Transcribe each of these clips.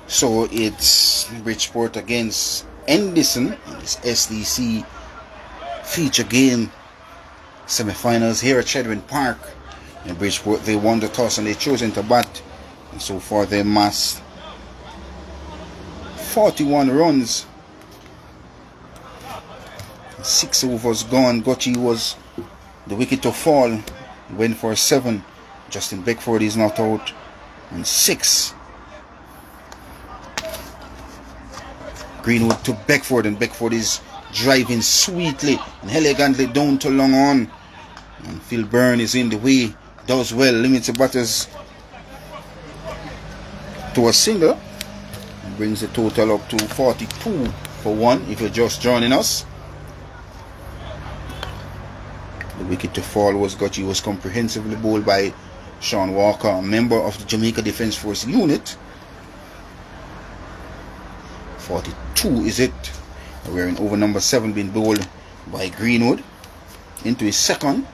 So it's Bridgeport against Endison in this SDC feature game semi-finals here at Chedwin Park. In Bridgeport, they won the toss and they chosen to bat, and so far they amassed 41 runs. 6 overs gone. Gotchi was the wicket to fall. Went for 7. Justin Beckford is not out. And 6. Greenwood to Beckford, and Beckford is driving sweetly and elegantly down to long on. And Phil Byrne is in the way. Does well. Limits the batters to a single. And brings the total up to 42 for 1 if you're just joining us. The wicket to fall was Gotchi, was comprehensively bowled by Sean Walker, a member of the Jamaica Defence Force unit. 42 is it. We're in over number 7, being bowled by Greenwood. Into his second.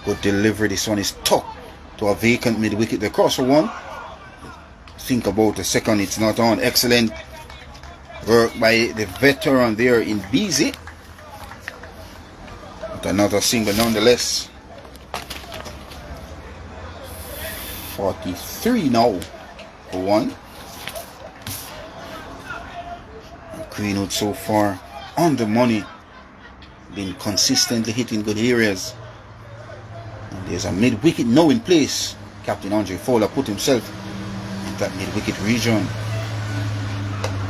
Good delivery. This one is tucked to a vacant mid-wicket. The cross for 1. Think about the second. It's not on. Excellent work by the veteran there in Beasy. Another single nonetheless. 43 now for 1. Greenwood so far on the money, been consistently hitting good areas. And there's a mid-wicket now in place. Captain Andre Fowler put himself in that mid-wicket region.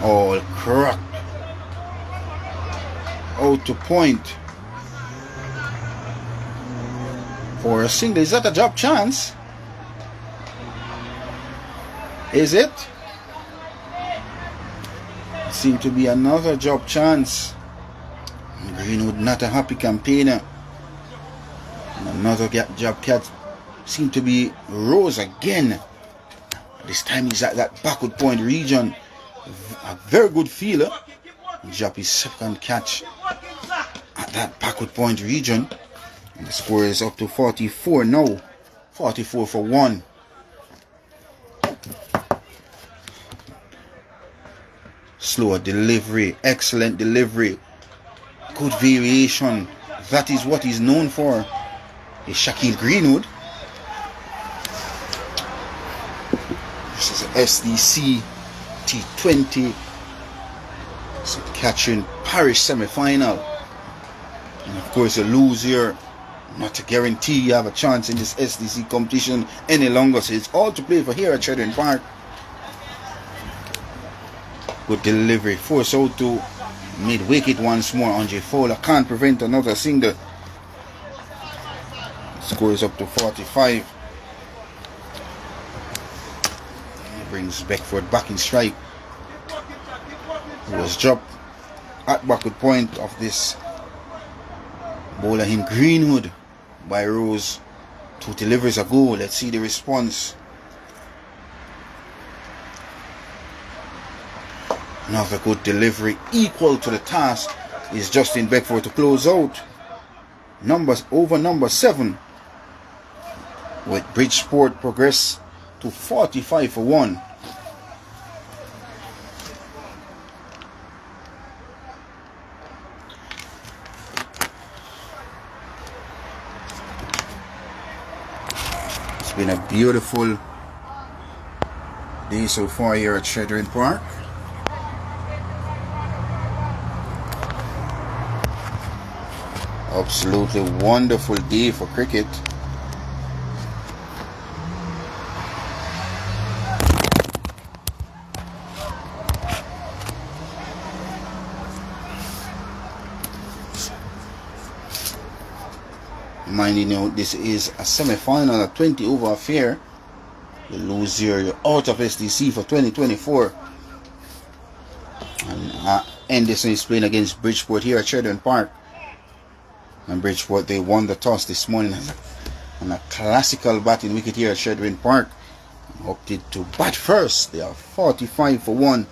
All cracked out to point for a single. Is that a drop chance? Is it? Seemed to be another drop chance. Greenwood not a happy campaigner. And another job catch seemed to be Rose again. This time he's at that backward point region. A very good feeler. Drop his second catch at that backward point region. And the score is up to 44 now. 44 for 1. Slower delivery. Excellent delivery. Good variation. That is what he's known for. Is Shaquille Greenwood. This is SDC T20 St. Catherine Parish semi-final. And of course a lose here, not to guarantee you have a chance in this SDC competition any longer. So it's all to play for here at Chedwin Park. Good delivery. Force out to mid-wicket once more. Andre Fowler can't prevent another single. Score is up to 45. He brings Beckford back in strike. He was dropped at backward point of this bowler in Greenwood by Rose 2 deliveries ago. Let's see the response. Another good delivery. Equal to the task is Justin Beckford to close out. Over number 7. With Bridgeport progress to 45 for 1. It's been a beautiful day so far here at Chedwin Park. Absolutely wonderful day for cricket. Minding you, this is a semi-final, a 20 over affair. You lose here, you're out of SDC for 2024. And Anderson is playing against Bridgeport here at Chedwin Park. And Bridgeport, they won the toss this morning on a classical batting wicket here at Chedwin Park. Opted to bat first. They are 45 for 1.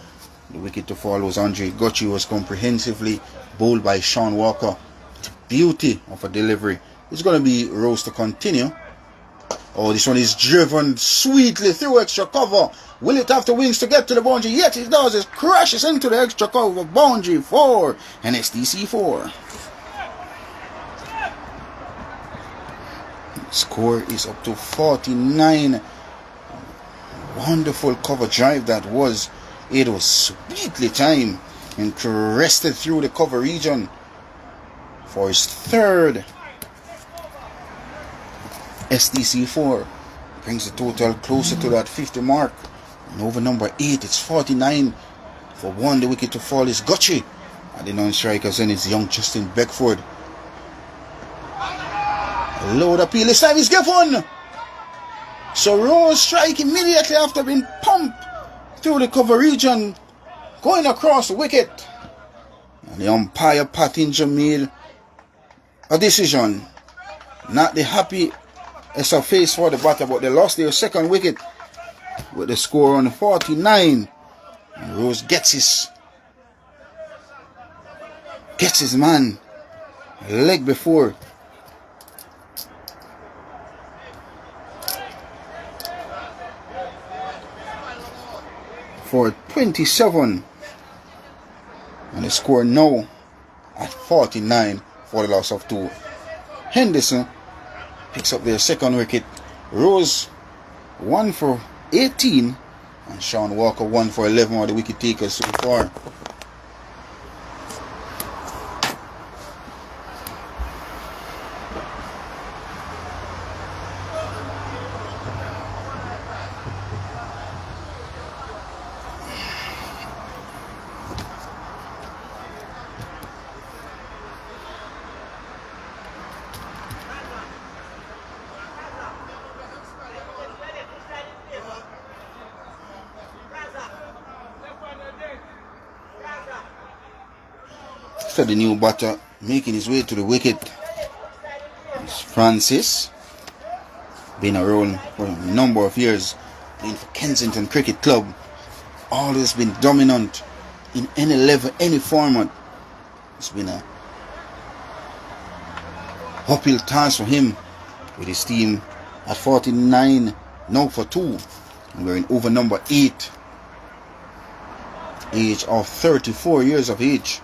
The wicket to fall was Andre Gotchi, was comprehensively bowled by Sean Walker. Beauty of a delivery. It's going to be Rose to continue. Oh, this one is driven sweetly through extra cover. Will it have the wings to get to the boundary? Yet it does. It crashes into the extra cover boundary for an SDC 4. Score is up to 49. Wonderful cover drive that was. It was sweetly timed and crested through the cover region for his third SDC 4. Brings the total closer to that 50 mark. And over number 8, it's 49. For one, the wicket to fall is Gutchie. And the non-strikers then it's young Justin Beckford. A low appeal, this time is given. So Rose strike immediately after being pumped through the cover region, going across the wicket. And the umpire Pattinger made a decision. Not the happiest of face for the batter, but they lost their second wicket with the score on 49. And Rose gets his man a leg before. For 27, and the score now at 49 for the loss of 2. Henderson picks up their second wicket. Rose 1 for 18 and Sean Walker 1 for 11 are the wicket takers so far. So the new batter making his way to the wicket is Francis. Been around for a number of years, playing for Kensington Cricket Club. Always been dominant in any level, any format. It's been a uphill task for him with his team at 49 now for 2. And we're in over number 8. Age of 34 years of age.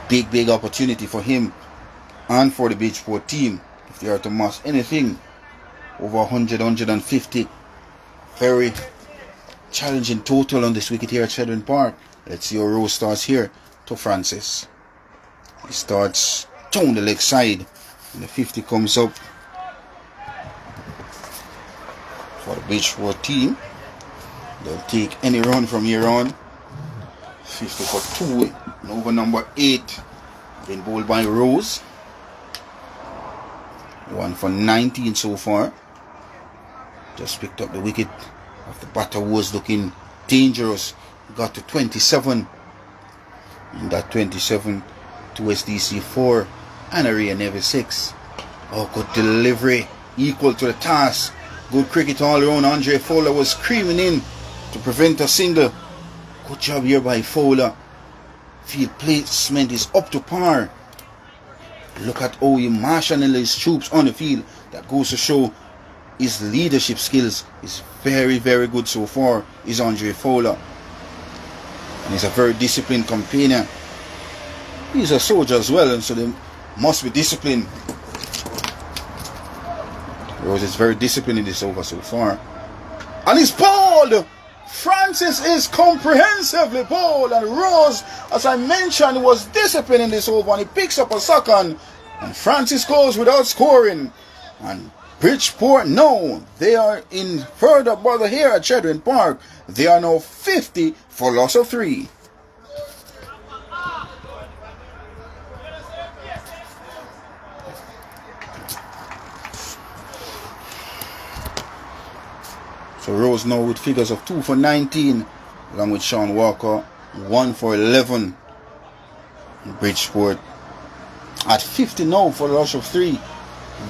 Big opportunity for him and for the Bridgeport team if they are to mass anything over 100, 150. Very challenging total on this wicket here at Chedwin Park. Let's see how Rose starts here to Francis. He starts down the leg side and the 50 comes up for the Bridgeport team. They'll take any run from here on. 50 for 2. And over number 8 been bowled by Rose. 1 for 19 so far. Just picked up the wicket of the batter who was looking dangerous. Got to 27. And that 27 to SDC 4 and Area Never 6. Oh, good delivery. Equal to the task. Good cricket all around. Andre Fowler was screaming in to prevent a single. Good job here by Fowler. Field placement is up to par. Look at how he marshalling his troops on the field. That goes to show his leadership skills is very good so far. Is Andre Fowler. And he's a very disciplined campaigner. He's a soldier as well, and so they must be disciplined. Rose is very disciplined in this over so far. And he's bowled! Francis is comprehensively bowled, and Rose, as I mentioned, was disciplined in this over, and he picks up a second, and Francis goes without scoring. And Bridgeport, no, they are in further bother here at Chedwin Park. They are now 50 for loss of 3. So Rose now with figures of 2 for 19, along with Sean Walker, 1 for 11. Bridgeport at 50 now for the loss of 3.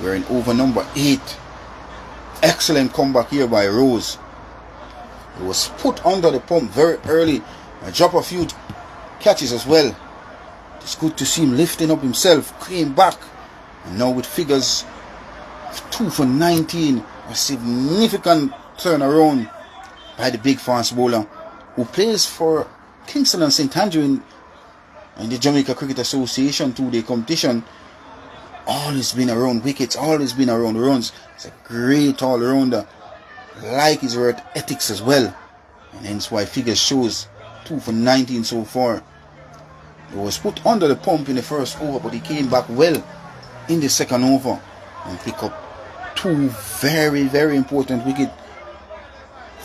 We're in over number 8. Excellent comeback here by Rose. He was put under the pump very early. I drop a few catches as well. It's good to see him lifting up himself, came back, and now with figures 2 for 19. A significant turnaround by the big fast bowler who plays for Kingston and St. Andrew in the Jamaica Cricket Association 2-day competition. Always been around wickets, always been around runs. He's a great all-rounder. Like his work ethics as well. And hence why figures shows 2 for 19 so far. He was put under the pump in the first over, but he came back well in the second over and picked up 2 very, very important wickets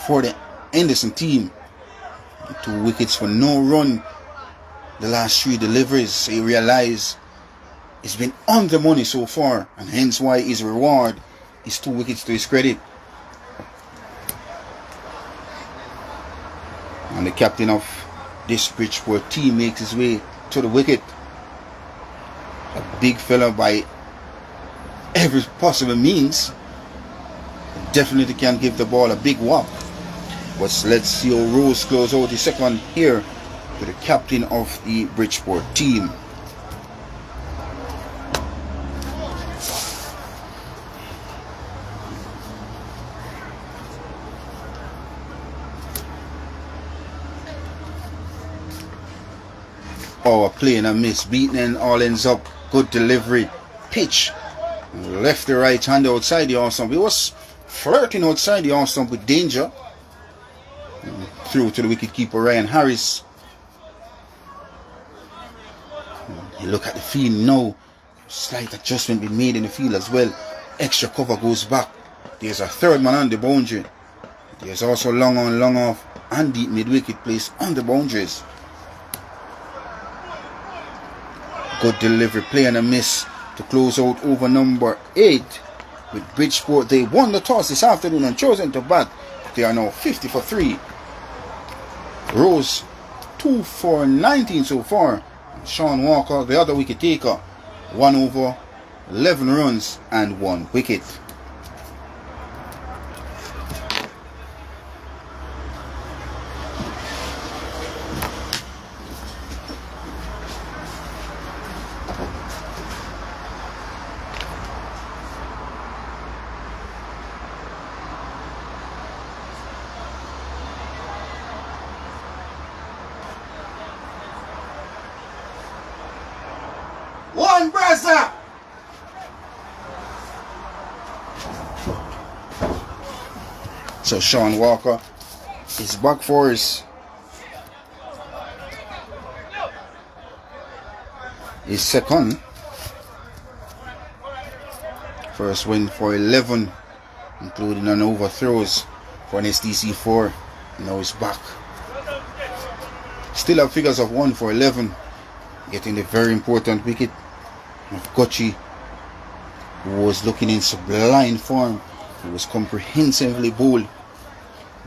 for the Henderson team. 2 wickets for no run the last 3 deliveries. So he realized he's been on the money so far, and hence why his reward is 2 wickets to his credit. And the captain of this Bridgeport team makes his way to the wicket. A big fella by every possible means. Definitely can give the ball a big whop. But let's see how Rose close out the second here to the captain of the Bridgeport team. Oh, a play and a miss. Beaten and all ends up. Good delivery. Pitch. Left the right hand outside the off stump. He was flirting outside the off stump with danger. Through to the wicketkeeper Ryan Harris. You look at the field now. Slight adjustment been made in the field as well. Extra cover goes back. There's a third man on the boundary. There's also long on, long off and deep mid-wicket placed on the boundaries. Good delivery, play and a miss to close out over number 8 with Bridgeport. They won the toss this afternoon and chosen to bat. They are now 50 for 3. Rose 2 for 19 so far. Sean Walker, the other wicket taker, 1 over, 11 runs and 1 wicket. So Sean Walker is back for his second. First win for 11, including an overthrows for an SDC4. Now he's back. Still have figures of 1 for 11, getting the very important wicket of Kochi, who was looking in sublime form. He was comprehensively bowled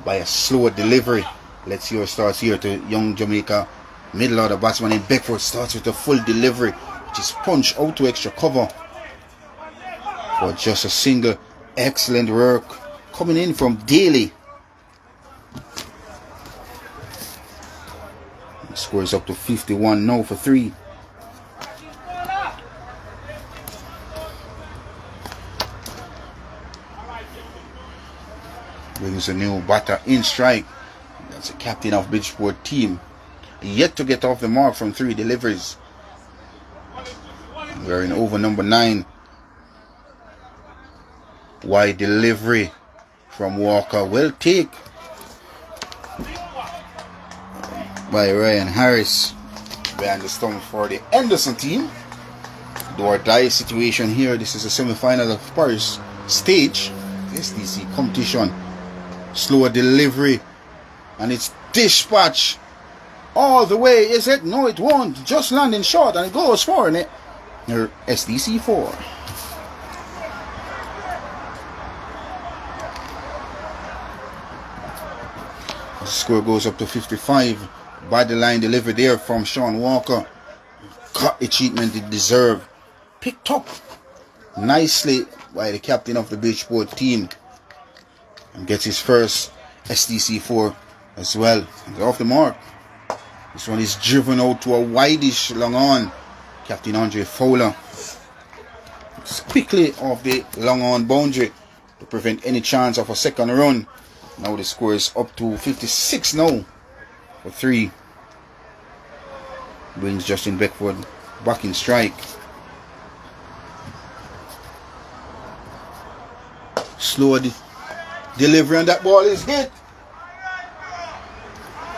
by a slower delivery. Let's see how it starts here to young Jamaica middle order batsman in Beckford. Starts with a full delivery, which is punched out to extra cover for just a single. Excellent work coming in from Daly. The score is up to 51 now for 3. Brings a new batter in strike. That's the captain of Bridgeport team. Yet to get off the mark from 3 deliveries. We're in over number 9. Wide delivery from Walker. Well take by Ryan Harris. Behind the stump for the Henderson team. Do or die situation here. This is a semi-final of Paris stage. SDC competition. Slower delivery, and it's dispatch all the way. Is it? No, it won't. Just landing short, and it goes for it. SDC 4. The score goes up to 55. By the line delivery there from Sean Walker. Got the treatment it deserved. Picked up nicely by the captain of the Bridgeport team. And gets his first SDC4 as well. And off the mark. This one is driven out to a wideish long on. Captain Andre Fowler. quickly off the long on boundary to prevent any chance of a second run. Now the score is up to 56 now for 3. Brings Justin Beckford back in strike. Slow delivery on that ball is hit.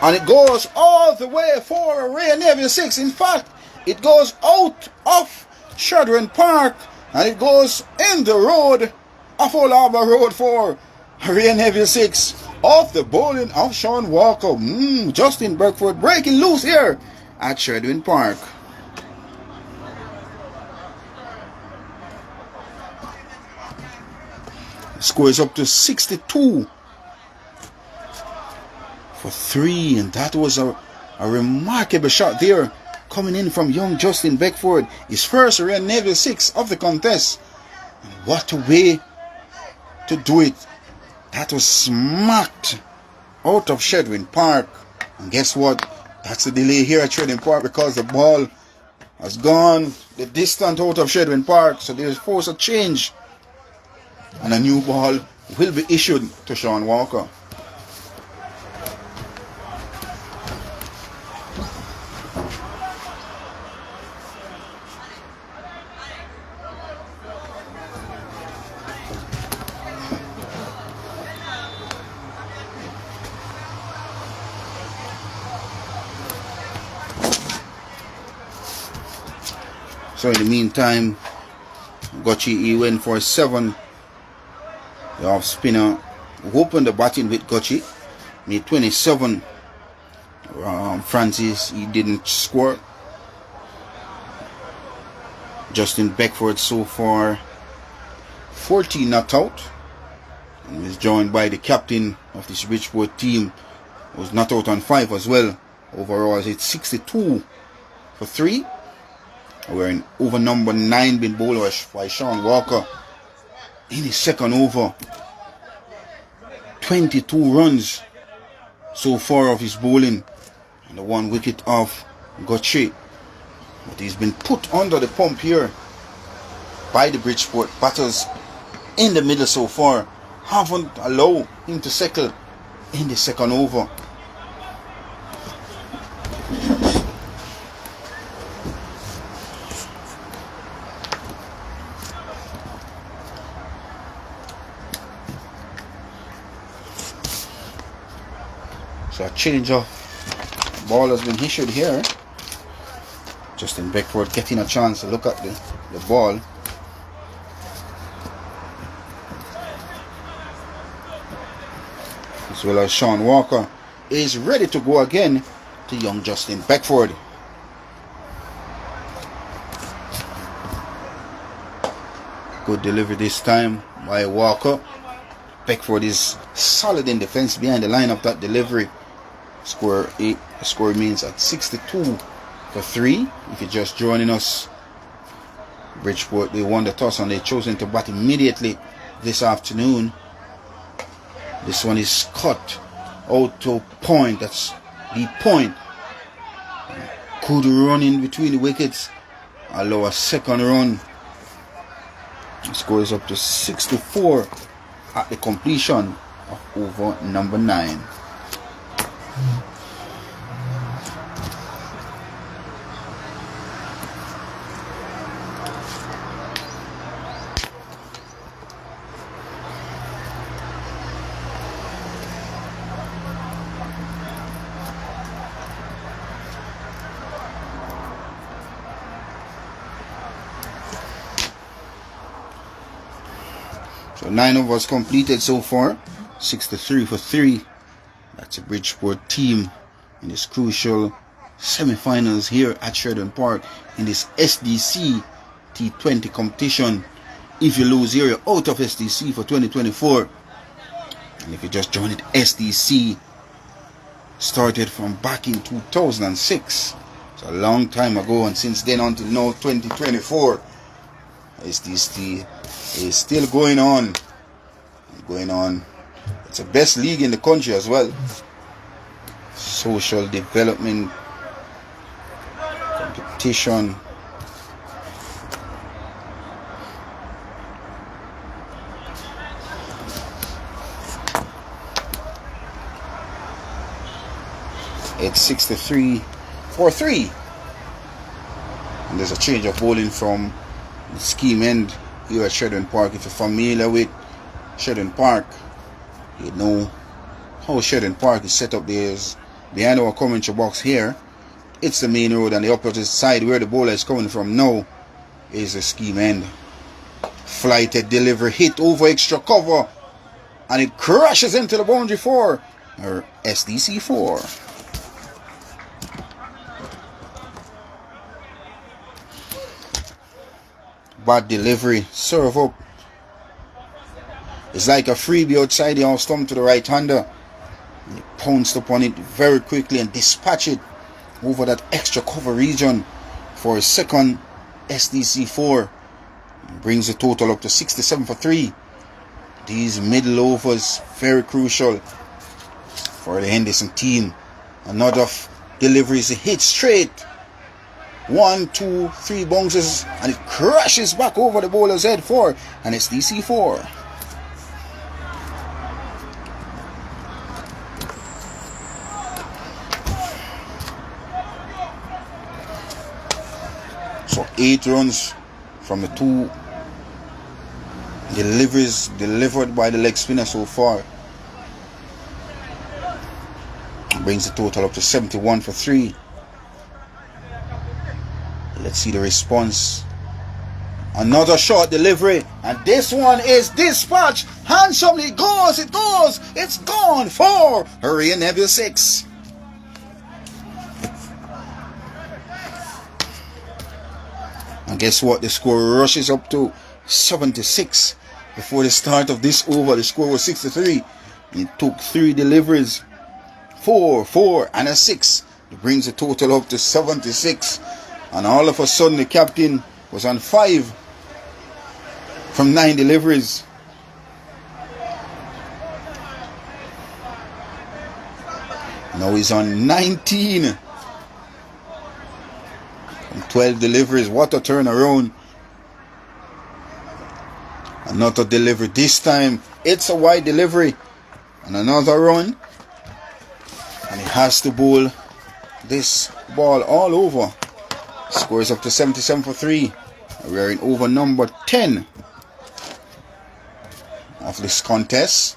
And it goes all the way for a Ray Navy 6. In fact, it goes out of Chedwin Park and it goes in the road of Old Harbour Road for Ray Navy 6. Off the bowling of Sean Walker. Justin Beckford breaking loose here at Chedwin Park. The score is up to 62 for 3, and that was a remarkable shot there coming in from young Justin Beckford, his first Royal Navy 6 of the contest. And what a way to do it. That was smacked out of Chedwin Park. And guess what? That's the delay here at Chedwin Park because the ball has gone the distance out of Chedwin Park. So there's force of change. And a new ball will be issued to Sean Walker. So in the meantime, Gotchi, he went for 7. The off spinner opened the batting with Gotchi, made 27. Francis, he didn't score. Justin Beckford so far 14 not out, and is joined by the captain of this Bridgeport team, who was not out on 5 as well. Overall, it's 62 for 3. We're in over number 9 being bowled by Sean Walker in his second over. 22 runs so far of his bowling, and the 1 wicket of Gotchi. But he's been put under the pump here by the Bridgeport batters in the middle so far. Haven't allowed him to settle in the second over. So a change of ball has been issued here. Justin Beckford getting a chance to look at the ball. As well as Sean Walker is ready to go again to young Justin Beckford. Good delivery this time by Walker. Beckford is solid in defense behind the line of that delivery. Score remains at 62 for 3. If you're just joining us, Bridgeport, they won the toss and they chosen to bat immediately this afternoon. This one is cut out to point. That's the point. Could run in between the wickets, allow a second run. The score is up to 64 at the completion of over number 9. So 9 overs completed so far, 63 for 3. That's a Bridgeport team in this crucial semi-finals here at Chedwin Park in this SDC T20 competition. If you lose here, you're out of SDC for 2024. And if you just joined it, SDC started from back in 2006. It's a long time ago, and since then until now, 2024, SDC is still going on. It's the best league in the country as well. Social development competition. It's 63-3. And there's a change of bowling from the scheme end here at Chedwin Park. If you're familiar with Chedwin Park, you know how Chedwin Park is set up. There's behind our commentary box here, it's the main road, and the opposite side where the bowler is coming from now is the scheme end. Flighted delivery, hit over extra cover, and it crashes into the boundary for or SDC 4. Bad delivery, serve up. It's like a freebie outside the off stump to the right hander. He pounced upon it very quickly and dispatched it over that extra cover region for a second SDC 4. Brings the total up to 67-3. These middle overs very crucial for the Henderson team. Another delivery is a hit straight. 1, 2, 3 bounces, and it crashes back over the bowler's head for an SDC 4. So 8 runs from the 2 deliveries delivered by the leg spinner so far. Brings the total up to 71-3. Let's see the response. Another short delivery, and this one is dispatched handsomely. It goes, it's gone for Hurry and Nebula 6. And guess what? The score rushes up to 76. Before the start of this over, the score was 63. It took 3 deliveries, 4, 4, and a 6. It brings the total up to 76. And all of a sudden, the captain was on 5 from 9 deliveries. Now he's on 19 from 12 deliveries. What a turnaround. Another delivery. This time, it's a wide delivery. And another run. And he has to bowl this ball all over. Scores up to 77-3. We are in over number 10 of this contest.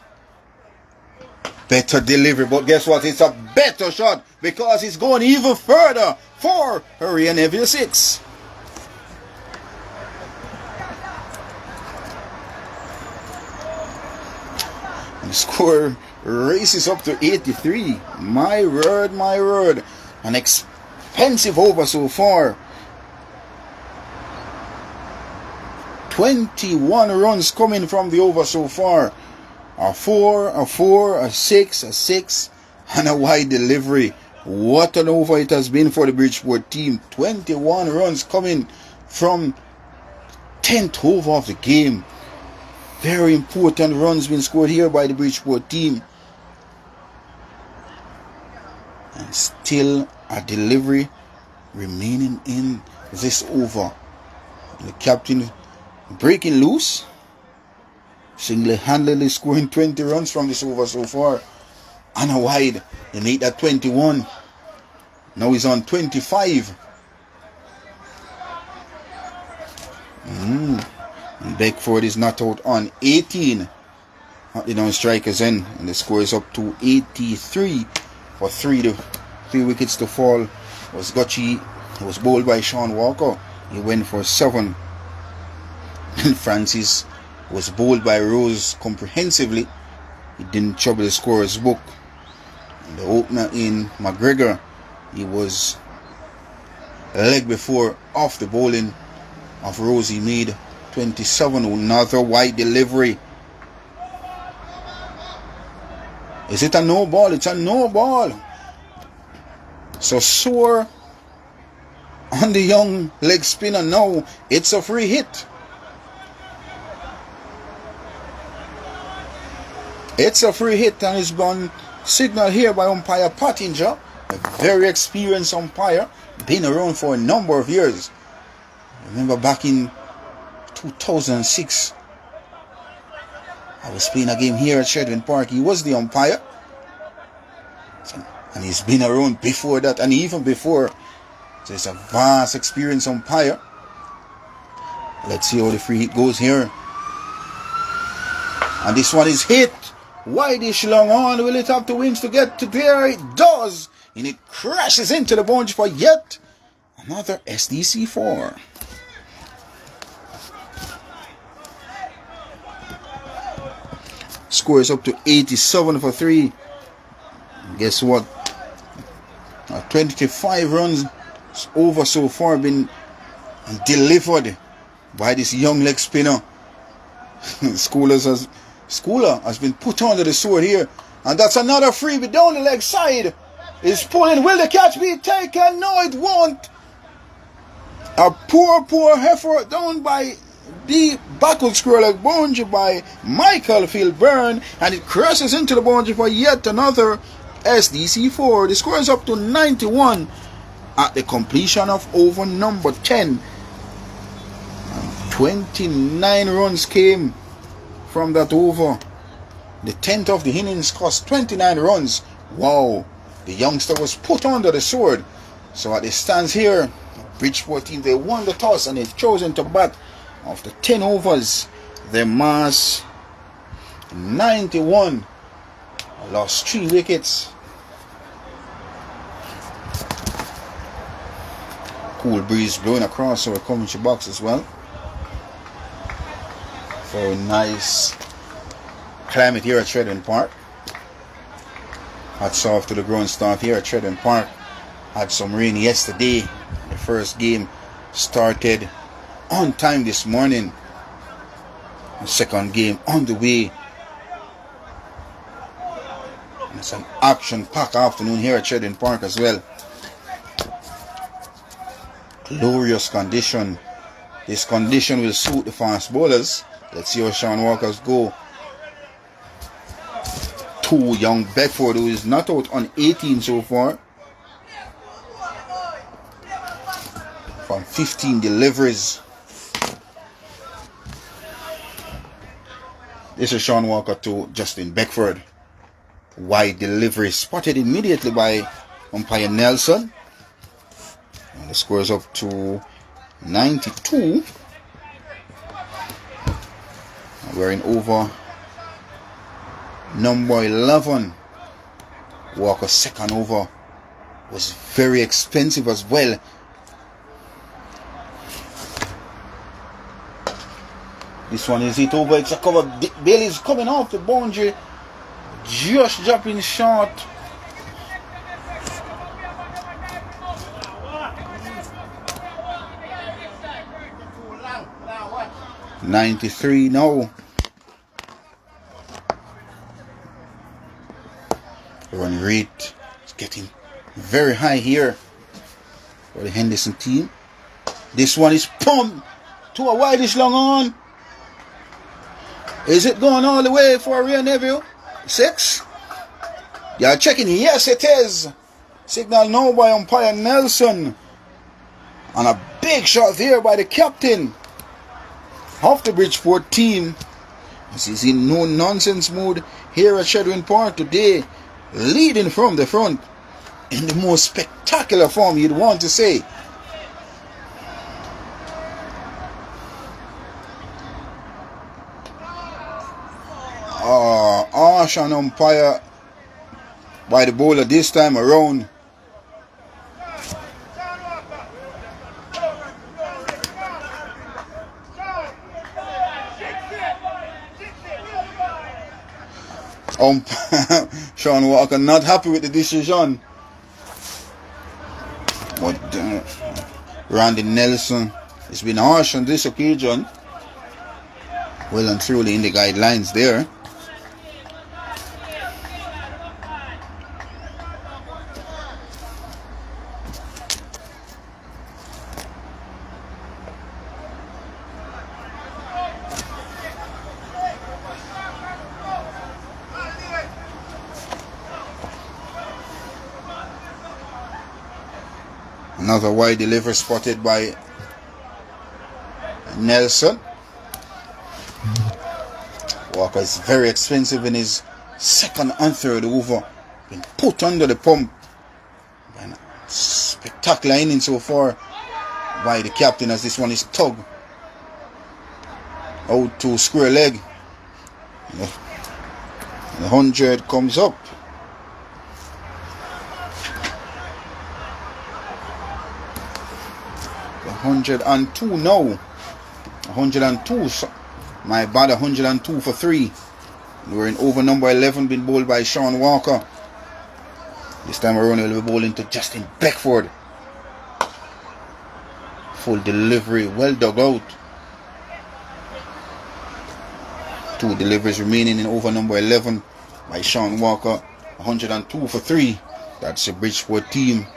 Better delivery, but guess what? It's a better shot because it's going even further for Hurry and Nebula 6. And the score races up to 83. My word, my word. An expensive over so far. 21 runs coming from the over so far. A 4, a 4, a 6, a 6, and a wide delivery. What an over it has been for the Bridgeport team. 21 runs coming from 10th over of the game. Very important runs being scored here by the Bridgeport team. And still a delivery remaining in this over. The captain breaking loose, single-handedly scoring 20 runs from this over so far. And a wide, they made that 21. Now he's on 25. And Beckford is not out on 18 at the non-strikers end, and the score is up to 83 for 3 wickets to fall. Was Gutchie, it was bowled by Sean Walker. He went for 7. And Francis was bowled by Rose comprehensively. He didn't trouble the scorer's book. And the opener in McGregor, he was a leg before off the bowling of Rose. He made 27. Another wide delivery. Is it a no ball? It's a no ball. So sore on the young leg spinner now. It's a free hit. It's a free hit, and it's been signaled here by umpire Pottinger, a very experienced umpire, been around for a number of years. Remember back in 2006, I was playing a game here at Chedwin Park. He was the umpire. And he's been around before that and even before. So it's a vast experience umpire. Let's see how the free hit goes here. And this one is hit. Wideish long on. Will it have the wings to get to there? It does. And it crashes into the boundary for yet another SDC4. Score is up to 87 for 3. Guess what? 25 runs over so far been delivered by this young leg spinner. Schooler has been put under the sword here. And that's another freebie down the leg side. Is pulling. Will the catch be taken? No, it won't. A poor effort down by the backward square leg boundary by Michael Philburn. And it crosses into the boundary for yet another SDC4. The score is up to 91 at the completion of over number 10. And 29 runs came from that over. The 10th of the innings cost 29 runs. Wow. The youngster was put under the sword. So as it stands here, Bridgeport team, they won the toss and they've chosen to bat after 10 overs. Their mass 91. Lost 3 wickets. Cool breeze blowing across our commentary box as well. Very nice climate here at Chedwin Park. Hats off to the ground staff here at Chedwin Park. Had some rain yesterday. The first game started on time this morning. The second game on the way. And it's an action-packed afternoon here at Chedwin Park as well. Glorious condition. This condition will suit the fast bowlers. Let's see how Sean Walker's go. 2 young Bedford, who is not out on 18 so far. From 15 deliveries. This is Sean Walker to Justin Beckford. Wide delivery spotted immediately by umpire Nelson. And the score is up to 92. We're in over number 11. Walker's second over was very expensive as well. This one is hit over. It's a cover. Bailey's coming off the boundary. Just dropping short. .93 now. Run rate is getting very high here for the Henderson team. This one is pumped to a wideish long on. Is it going all the way for Ray Neville? 6? You're checking. Yes, it is. Signal now by umpire Nelson. And a big shot there by the captain of the Bridgeport team. This is in no nonsense mood here at Chedwin Park today, leading from the front in the most spectacular form you'd want to say. Harsh on umpire by the bowler this time around. Sean Walker not happy with the decision. But Randy Nelson has been harsh on this occasion. Well and truly in the guidelines there. Another wide delivery spotted by Nelson. Walker is very expensive in his second and third over. Been put under the pump Spectacular inning so far by the captain, as this one is tug out to square leg. The 100 comes up. The 102 now. 102. My bad, 102 for 3. We're in over number 11, being bowled by Sean Walker. This time around we'll be bowling to Justin Beckford. Full delivery, well dug out. 2 deliveries remaining in over number 11 by Sean Walker. 102 for 3. That's the Bridgeport team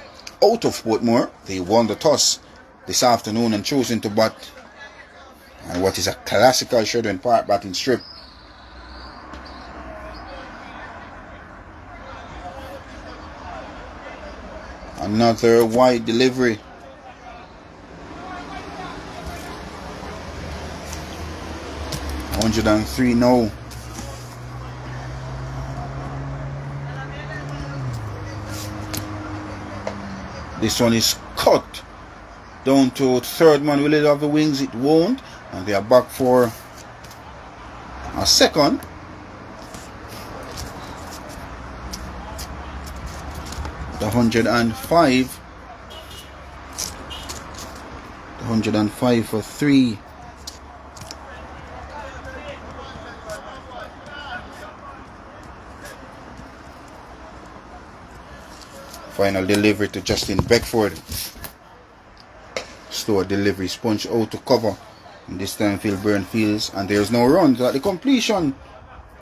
out of Portmore. They won the toss this afternoon and chosen to bat and what is a classical Chedwin Park batting strip. Another wide delivery. $103 now. This one is cut down to third man. Will it have the wings? It won't. And they are back for a second. The 105. The 105 for 3. Final delivery to Justin Beckford. Slow delivery, sponge out to cover. And this time Phil Byrne fields, and there's no runs. At the completion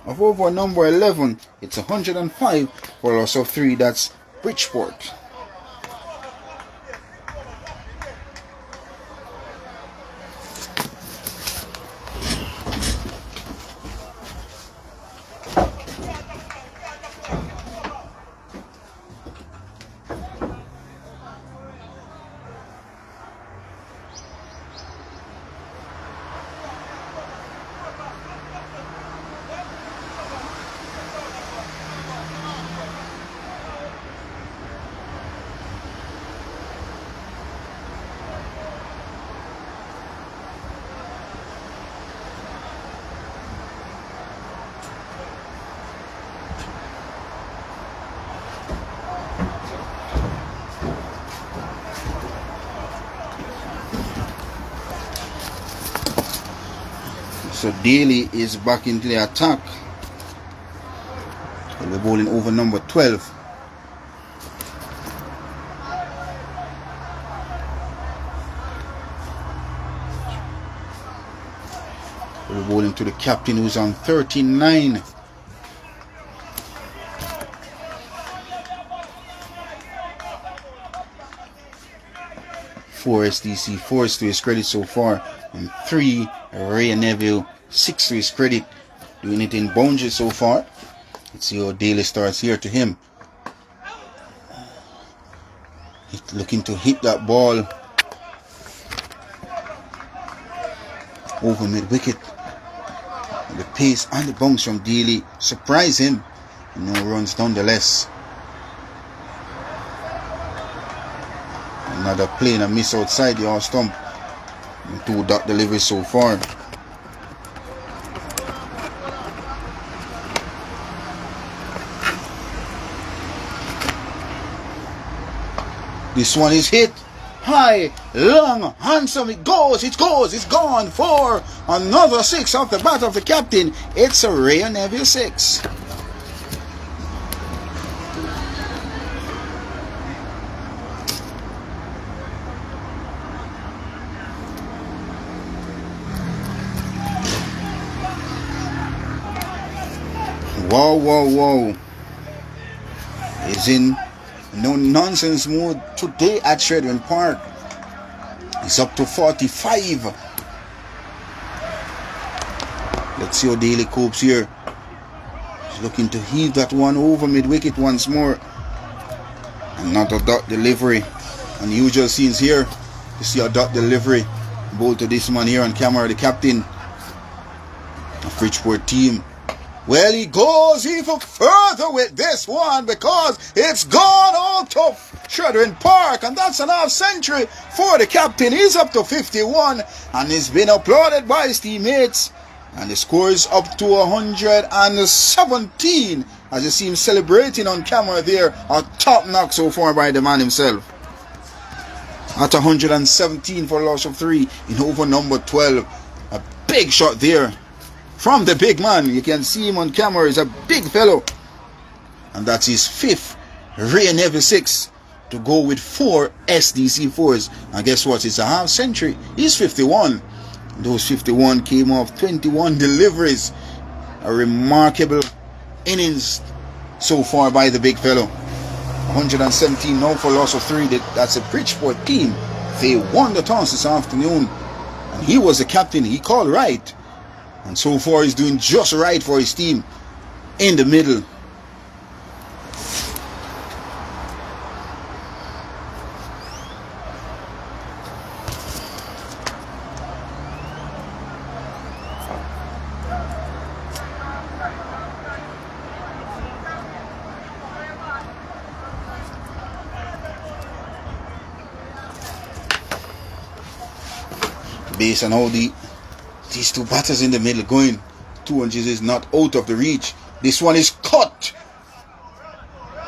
of over number 11, it's 105 for a loss of 3. That's Bridgeport. So Daly is back into the attack. We're bowling over number 12. We're bowling to the captain, who's on 39. Four SDC, 4 to his credit so far, and 3 Ray Neville, 6 to his credit. Doing it in boundaries so far. Let's see how Daly starts here to him. He's looking to hit that ball over mid wicket. The pace and the bounce from Daly surprise him. No runs nonetheless. Another play and a miss outside the off stump. 2 dot deliveries so far. This one is hit high, long, handsome. It goes, it's gone for another 6 off the bat of the captain. It's a Ray Neville 6. Whoa. Is in no nonsense mood today at Chedwin Park. It's up to 45. Let's see how Daly copes here. He's looking to heave that one over mid wicket once more. Another dot delivery. Unusual scenes here to see a dot delivery. Bowl to this man here on camera, the captain of Bridgeport team. Well, he goes even further with this one because it's gone out of Chedwin Park, and that's an half century for the captain. He's up to 51 and he's been applauded by his teammates, and the score is up to 117 as you see him celebrating on camera there. A top knock so far by the man himself. At 117 for a loss of 3 in over number 12. A big shot there from the big man. You can see him on camera. He's a big fellow. And that's his 5th Ray Navy 6 to go with 4 SDC 4s. And guess what? It's a half century. He's 51. Those 51 came off 21 deliveries. A remarkable innings so far by the big fellow. 117 now for loss of 3. That's a Bridgeport team. They won the toss this afternoon. And he was the captain. He called right. And so far he's doing just right for his team in the middle. Based on how these two batters in the middle going, 200 is not out of the reach. This one is cut.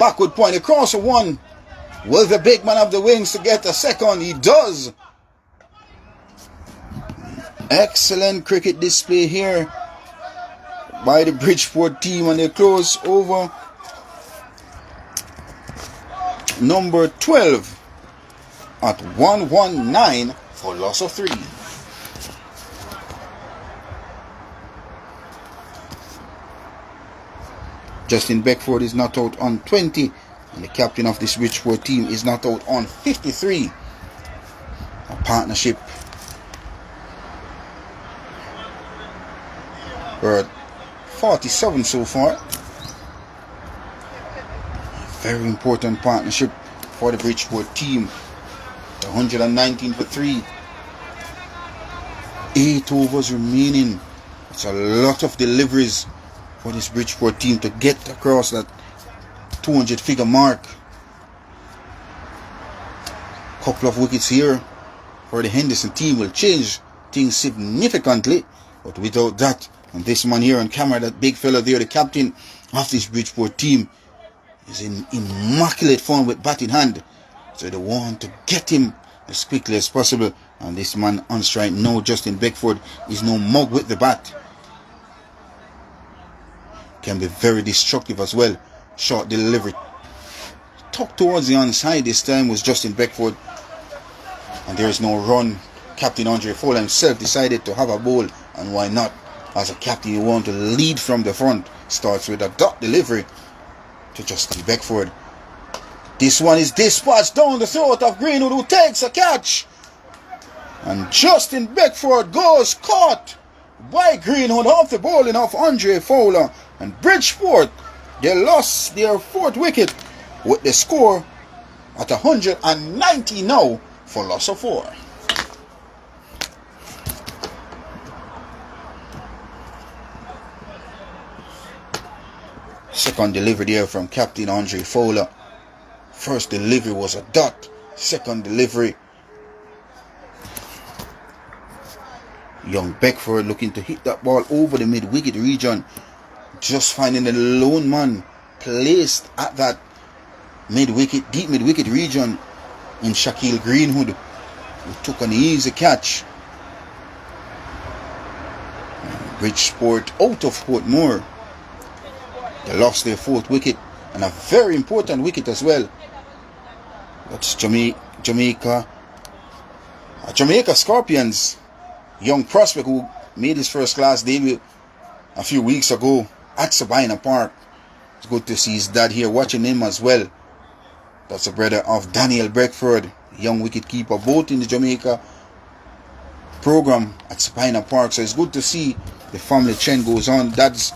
Backward point across the one. Will the big man have the wings to get a second? He does. Excellent cricket display here by the Bridgeport team, and they close over number 12 at 119 for loss of 3. Justin Beckford is not out on 20, and the captain of this Bridgeport team is not out on 53. A partnership we're at 47 so far. Very important partnership for the Bridgeport team. 119 for 3. 8 overs remaining. It's a lot of deliveries for this Bridgeport team to get across that 200 figure mark. Couple of wickets here for the Henderson team will change things significantly, but without that, and this man here on camera, that big fella there, the captain of this Bridgeport team, is in immaculate form with bat in hand, so they want to get him as quickly as possible. And this man on strike now, Justin Beckford, is no mug with the bat. Can be very destructive as well. Short delivery tucked towards the onside this time was Justin Beckford, and there is no run. Captain Andre Fowler himself decided to have a bowl, and why not? As a captain, you want to lead from the front. Starts with a dot delivery to Justin Beckford. This one is dispatched down the throat of Greenwood, who takes a catch, and Justin Beckford goes caught by Greenwood off the bowling of Andre Fowler. And Bridgeport, they lost their 4th wicket with the score at 190 now for loss of 4. Second delivery there from Captain Andre Fowler. First delivery was a dot. Second delivery, young Beckford looking to hit that ball over the mid-wicket region. Just finding the lone man placed at that mid-wicket, deep mid-wicket region in Shaquille Greenwood, who took an easy catch. Bridgeport out of Portmore. They lost their 4th wicket, and a very important wicket as well. That's Jamaica Scorpions, young prospect who made his first class debut a few weeks ago at Chedwin Park. It's good to see his dad here watching him as well. That's the brother of Daniel Beckford, young wicket keeper, both in the Jamaica program at Chedwin Park. So it's good to see the family trend goes on. Dad's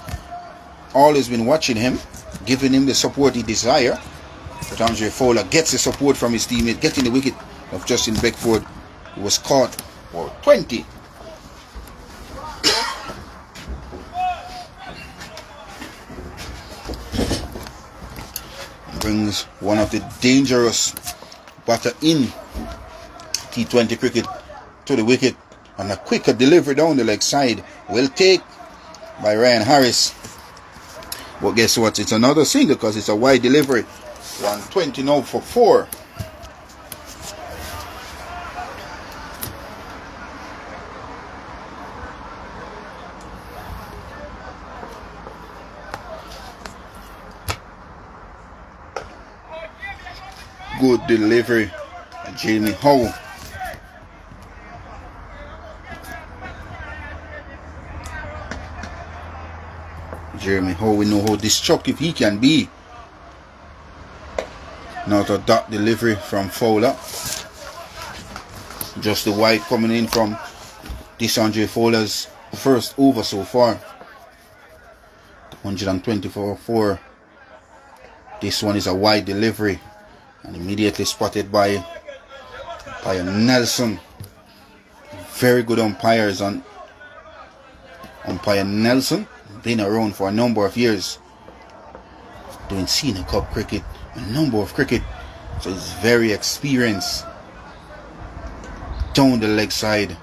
always been watching him, giving him the support he desires. But Andre Fowler gets the support from his teammate, getting the wicket of Justin Beckford, who was caught for 20. brings one of the dangerous batter in T20 cricket to the wicket, and a quicker delivery down the leg side. Well take by Ryan Harris. But guess what? It's another single because it's a wide delivery. 120 now for 4. Good delivery, Jamie Howe. Jeremy Howe, we know how destructive he can be. Now to dot delivery from Fowler. Just the wide coming in from DeSandre Fowler's first over so far. 124-4. This one is a wide delivery and immediately spotted by Nelson. Very good umpires on umpire Nelson. Been around for a number of years, doing senior cup cricket, a number of cricket, so he's very experienced. Down the leg side,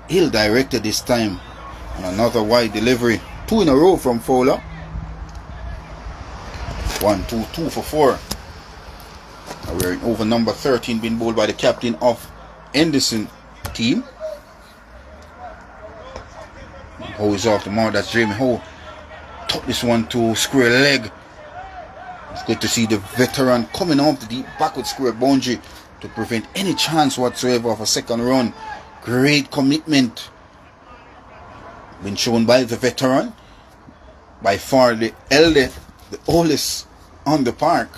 ill directed this time, and another wide delivery. 2 in a row from Fowler. 1-2 for 4. Now we're in over number 13, being bowled by the captain of Henderson team. Howe is off the mark. That's Jamie Howe. Took this one to square leg. It's good to see the veteran coming off the deep backward square boundary to prevent any chance whatsoever of a second run. Great commitment been shown by the veteran, by far the oldest on the park,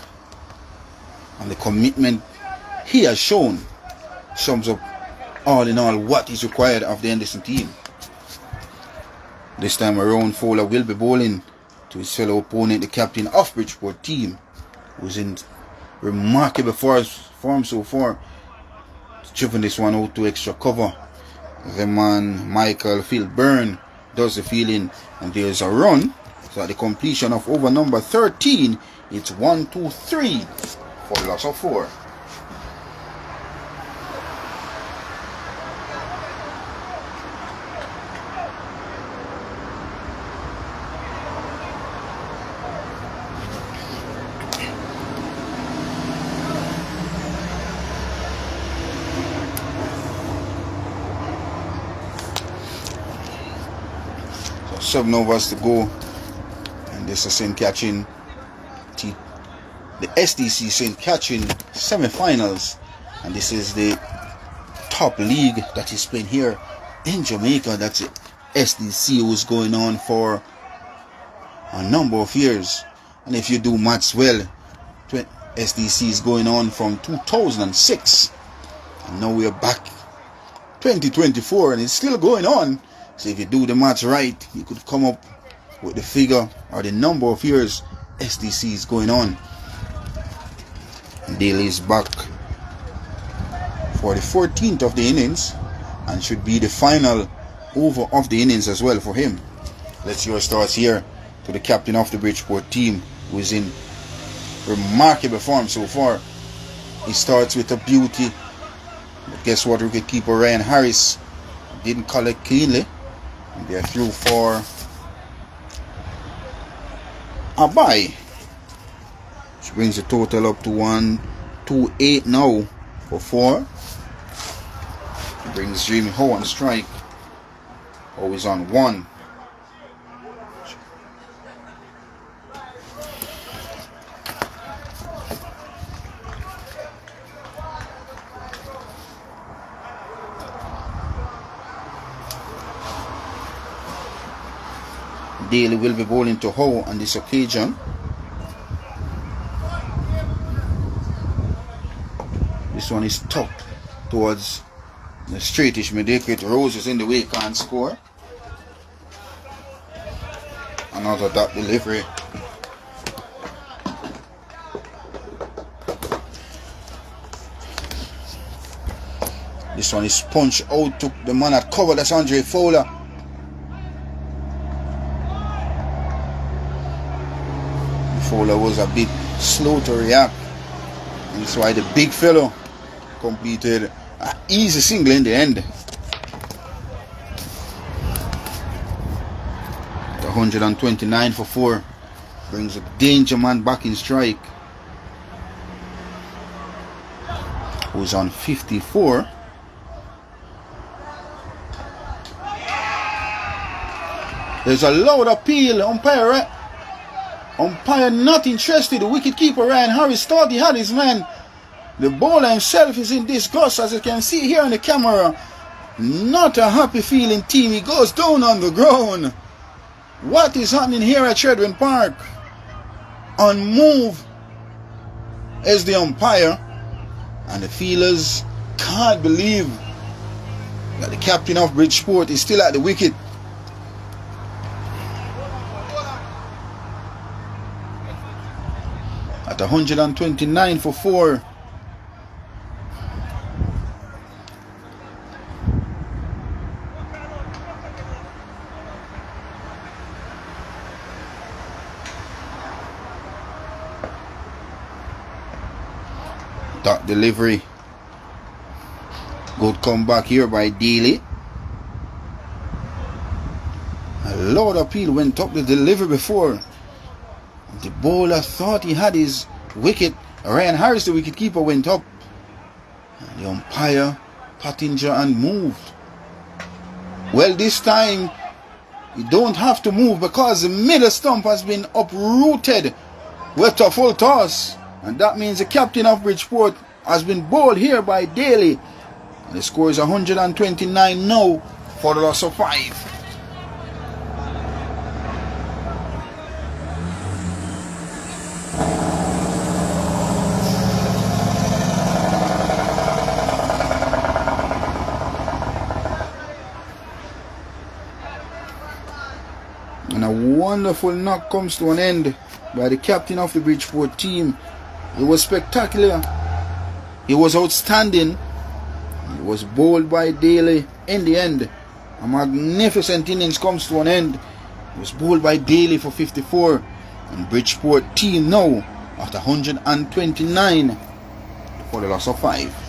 and the commitment he has shown sums up all in all what is required of the Henderson team. This time around, Fowler will be bowling to his fellow opponent, the captain of Bridgeport team, who's in remarkable form so far. Driven this one out to extra cover. The man Michael Philburn does the fielding, and there's a run. So at the completion of over number 13, it's 1-2-3 for the loss of 4. So 7 overs to go, and this is St. Catherine, the SDC St. Catherine semi-finals, and this is the top league that is playing here in Jamaica. That's the SDC, who's going on for a number of years, and if you do maths well, SDC is going on from 2006, and now we are back 2024 and it's still going on. So if you do the maths right, you could come up with the figure or the number of years SDC is going on. And Daly is back for the 14th of the innings and should be the final over of the innings as well for him. Let's see your starts here to the captain of the Bridgeport team, who is in remarkable form so far. He starts with a beauty, but guess what? Wicketkeeper Ryan Harris didn't collect cleanly. They're through for a bye, which brings the total up to 1-2-8 now for 4. Brings Jamie Howe on strike. Always on 1. Daly will be bowling to Howe on this occasion. This one is tucked towards the straightish mid-wicket. Roses in the way, can't score. Another dot delivery. This one is punched out to the man at cover. That's Andre Fowler. Fowler was a bit slow to react. And that's why the big fellow completed an easy single in the end. 129 for 4 brings a danger man back in strike, who's on 54. There's a loud appeal. Umpire not interested. The wicketkeeper Ryan Harris thought he had his man. The bowler himself is in disgust, as you can see here on the camera. Not a happy feeling team. He goes down on the ground. What is happening here at Chedwin Park? On move is the umpire, and the fielders can't believe that the captain of Bridgeport is still at the wicket. At 129 for 4. That delivery. Good comeback here by Daly. A loud appeal went up the delivery before. The bowler thought he had his wicket. Ryan Harris, the wicketkeeper, went up. And the umpire, Pottinger, and moved. Well, this time you don't have to move because the middle stump has been uprooted with a full toss. And that means the captain of Bridgeport has been bowled here by Daly. And the score is 129 now for the loss of 5. And a wonderful knock comes to an end by the captain of the Bridgeport team. It was spectacular. It was outstanding. It was bowled by Daly in the end. A magnificent innings comes to an end. It was bowled by Daly for 54. And Bridgeport team now at 129 for the loss of 5.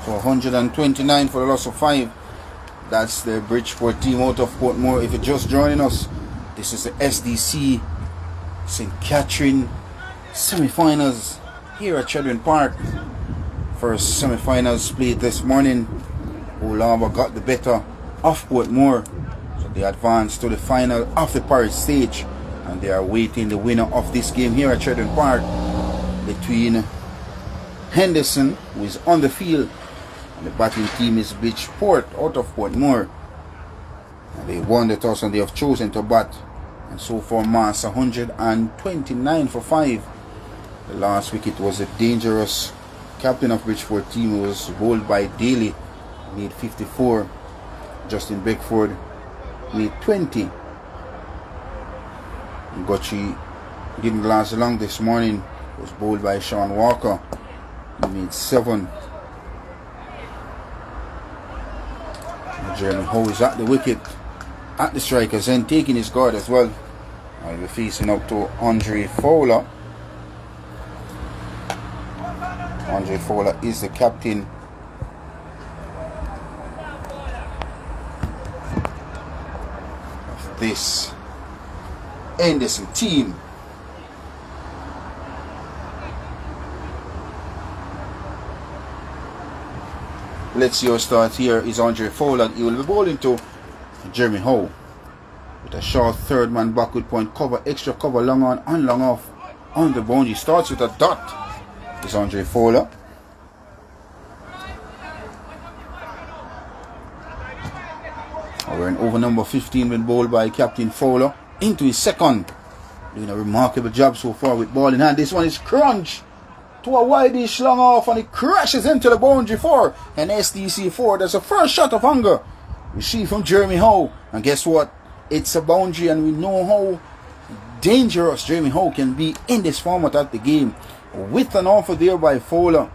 So 129 for the loss of 5. That's the Bridgeport team out of Portmore. If you're just joining us, this is the SDC St. Catherine semi-finals here at Chedwin Park. First semi-finals played this morning. Ulamba got the better of Portmore, so they advanced to the final of the Paris stage, and they are waiting the winner of this game here at Chedwin Park between Henderson, who is on the field, and the batting team is Bridgeport out of Portmore. And they won the toss and they have chosen to bat. And so far, mass 129 for 5. The last wicket was a dangerous captain of Bridgeport team, who was bowled by Daly, made 54. Justin Beckford made 20. Gotchi didn't last long this morning. Was bowled by Sean Walker. He made 7. Jeremy Howe is at the wicket, at the strikers end, taking his guard as well. I'll be facing up to Andre Fowler. Andre Fowler is the captain of this Henderson team. Let's see our start here is Andre Fowler. He will be bowling to Jeremy Howe with a short third man backward point cover, extra cover, long on and long off on the boundary. Starts with a dot. Is Andre Fowler. We're in over number 15 when bowled by Captain Fowler into his second. Doing a remarkable job so far with ball in hand. This one is crunched to a wide-ish long off and it crashes into the boundary for an SDC 4. That's the first shot of hunger received from Jeremy Howe. And guess what? It's a boundary and we know how dangerous Jeremy Howe can be in this format of the game. With an offer there by Fowler,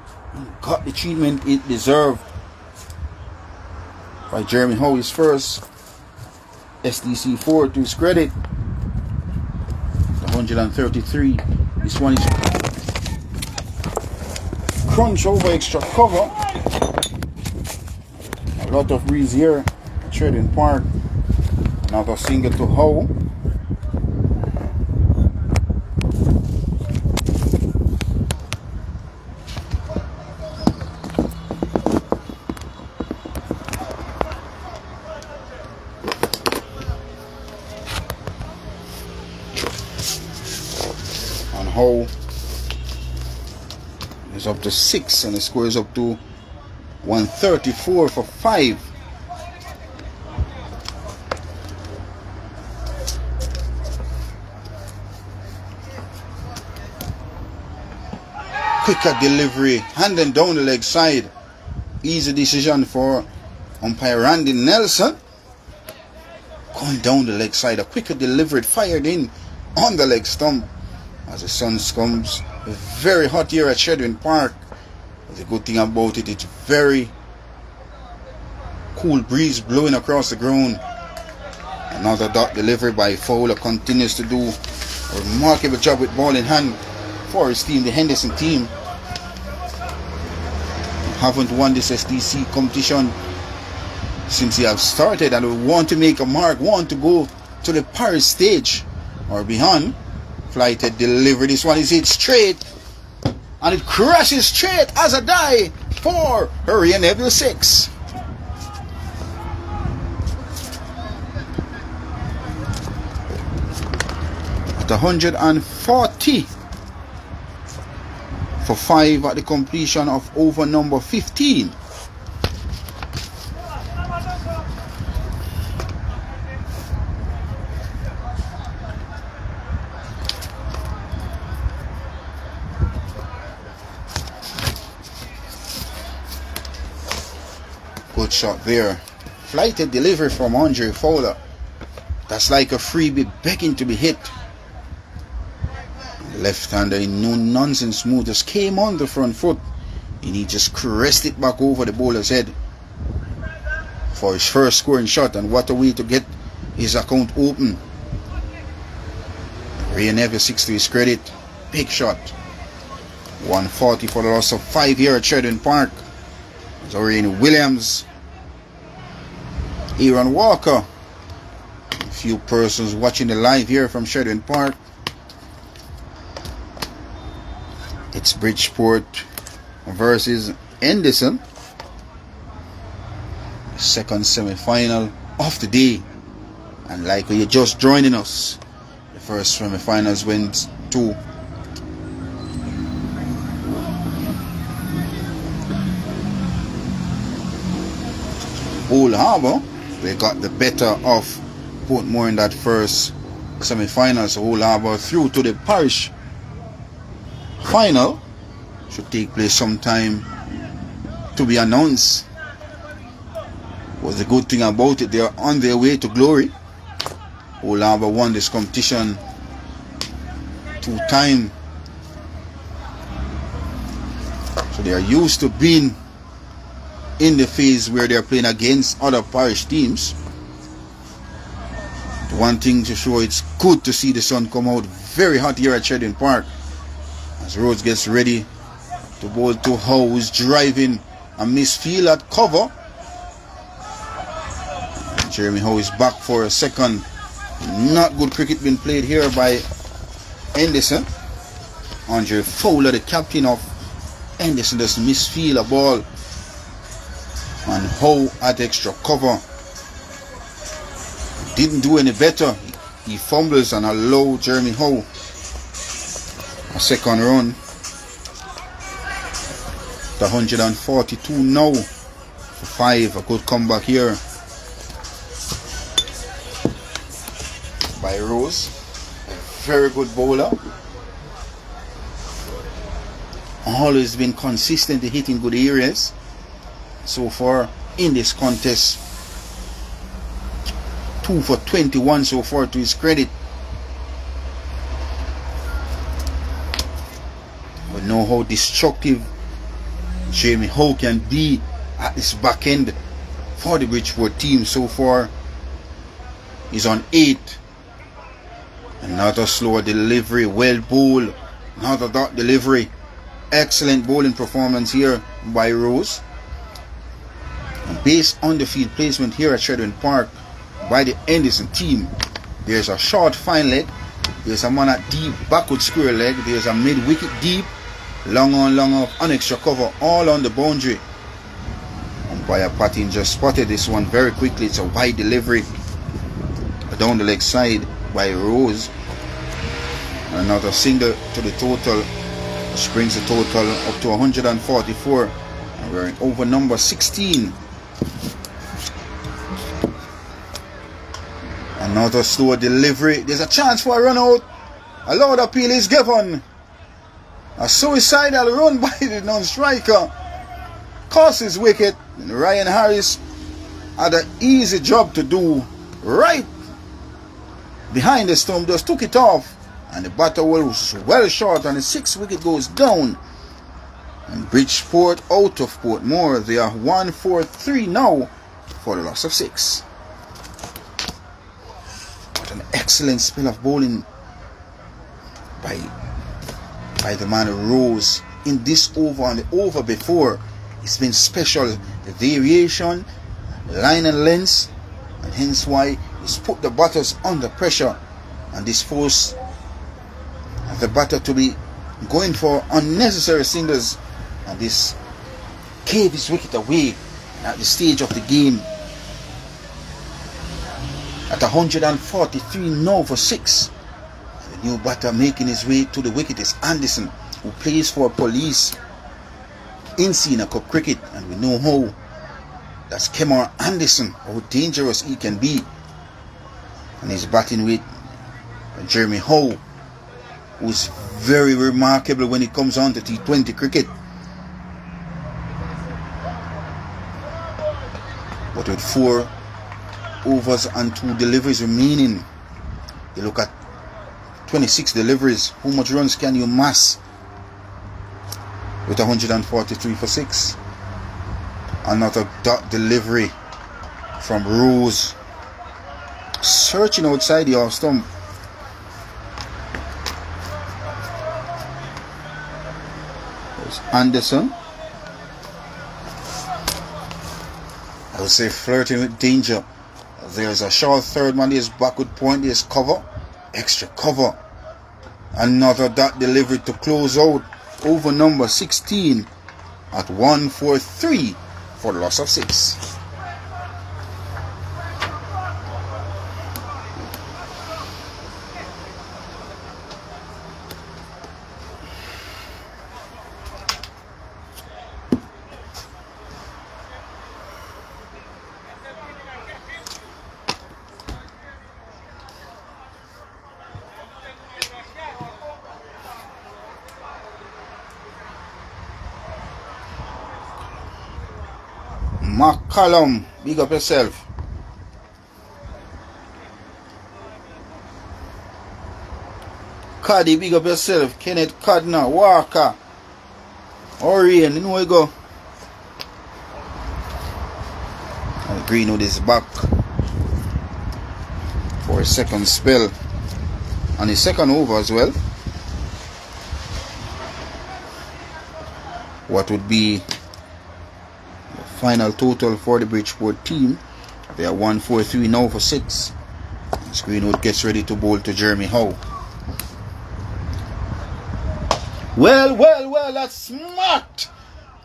got the treatment it deserved by Jeremy Howe. His first SDC 4 to his credit. 133. This one is crunch over extra cover. A lot of breeze here at Chedwin Park. Another single to Howe. Howe is up to 6 and the score is up to 134 for 5. Quicker delivery, handing down the leg side. Easy decision for umpire Randy Nelson. Going down the leg side, a quicker delivery, fired in on the leg stump. As the sun comes, very hot here at Chedwin Park. The good thing about it, it's very cool breeze blowing across the ground. Another dot delivery by Fowler continues to do a remarkable job with ball in hand for his team, the Henderson team. Haven't won this SDC competition since they have started and we want to make a mark, want to go to the Paris stage or beyond. Flighted delivery. This one is hit straight and it crashes straight as a die for Hurry and Neville 6. At 140 for 5 at the completion of over number 15. Good shot there. Flighted delivery from Andre Fowler. That's like a freebie begging to be hit. The left-hander in no nonsense move just came on the front foot and he just caressed it back over the bowler's head for his first scoring shot. And what a way to get his account open. Ray Neville 6 to his credit. Big shot. 140 for the loss of 5 here at Chedwin Park. Zorian Williams, Aaron Walker, a few persons watching the live here from Chedwin Park. It's Bridgeport versus Henderson, second semi-final of the day. And like you're just joining us, the first semi-finals went to Old Harbour. They got the better of Portmore in that first semi-final. So Old Harbour through to the parish final. Should take place sometime to be announced. Was the good thing about it, they are on their way to glory. Old Harbour won this competition 2 times. So they are used to being in the phase where they are playing against other parish teams. The one thing to show, it's good to see the sun come out very hot here at Chedwin Park as Rhodes gets ready to bowl to Howe, who's driving a misfield at cover. Jeremy Howe is back for a second. Not good cricket being played here by Henderson. Andre Fowler, the captain of Henderson, does misfield a ball And Howe at extra cover. Didn't do any better. He fumbles and allow Jeremy Howe a second run. The 142 now for 5. A good comeback here by Rose. A very good bowler. Always been consistently hitting good areas so far in this contest. 2 for 21 so far to his credit. We know how destructive Jamie Howe can be at this back end for the Bridgeport team. So far he's on 8. Another slower delivery, well bowled. Another dot delivery. Excellent bowling performance here by Rose. And based on the field placement here at Chedwin Park by the Anderson team, there's a short fine leg, there's a man at deep backward square leg, there's a mid wicket deep, long on, long off, on extra cover, all on the boundary. Umpire Pattin just spotted this one very quickly. It's a wide delivery down the leg side by Rose. Another single to the total, which brings the total up to 144, and we're in over number 16. Another slow delivery. There's a chance for a run out. A loud appeal is given. A suicidal run by the non-striker cost his wicket. And Ryan Harris had an easy job to do right behind the stump. Just took it off, and the batter was well short, and the 6th wicket goes down. And Bridgeport out of Portmore. They are 1-4-3 now for the loss of 6. What an excellent spell of bowling by the man Rose in this over and the over before. It's been special. The variation, line and length, and hence why he's put the batters under pressure, and this forced the batter to be going for unnecessary singles, and this gave his wicket away at the stage of the game. At 143 now for 6. The new batter making his way to the wicket is Anderson, who plays for Police in Senior Cup cricket, and we know how that's Kemar Anderson, how dangerous he can be. And he's batting with Jeremy Howe, who's very remarkable when it comes on to T20 cricket. But with 4 overs and 2 deliveries remaining, you look at 26 deliveries. How much runs can you mass with 143 for 6? Another dot delivery from Rose, searching outside the off stump. There's Anderson. I would say flirting with danger. There's a short third man, there's backward point, there's cover, extra cover. Another dot delivery to close out over number 16 at 1-4-3 for the loss of 6. McCallum, big up yourself. Caddy, big up yourself. Kenneth Cardner, Walker, Orion, you know where you go. And Greenwood is back for a second spell and his second over as well. What would be the final total for the Bridgeport team? They are 1-4-3 now for 6. As Greenwood gets ready to bowl to Jeremy Howe. Well, that's smart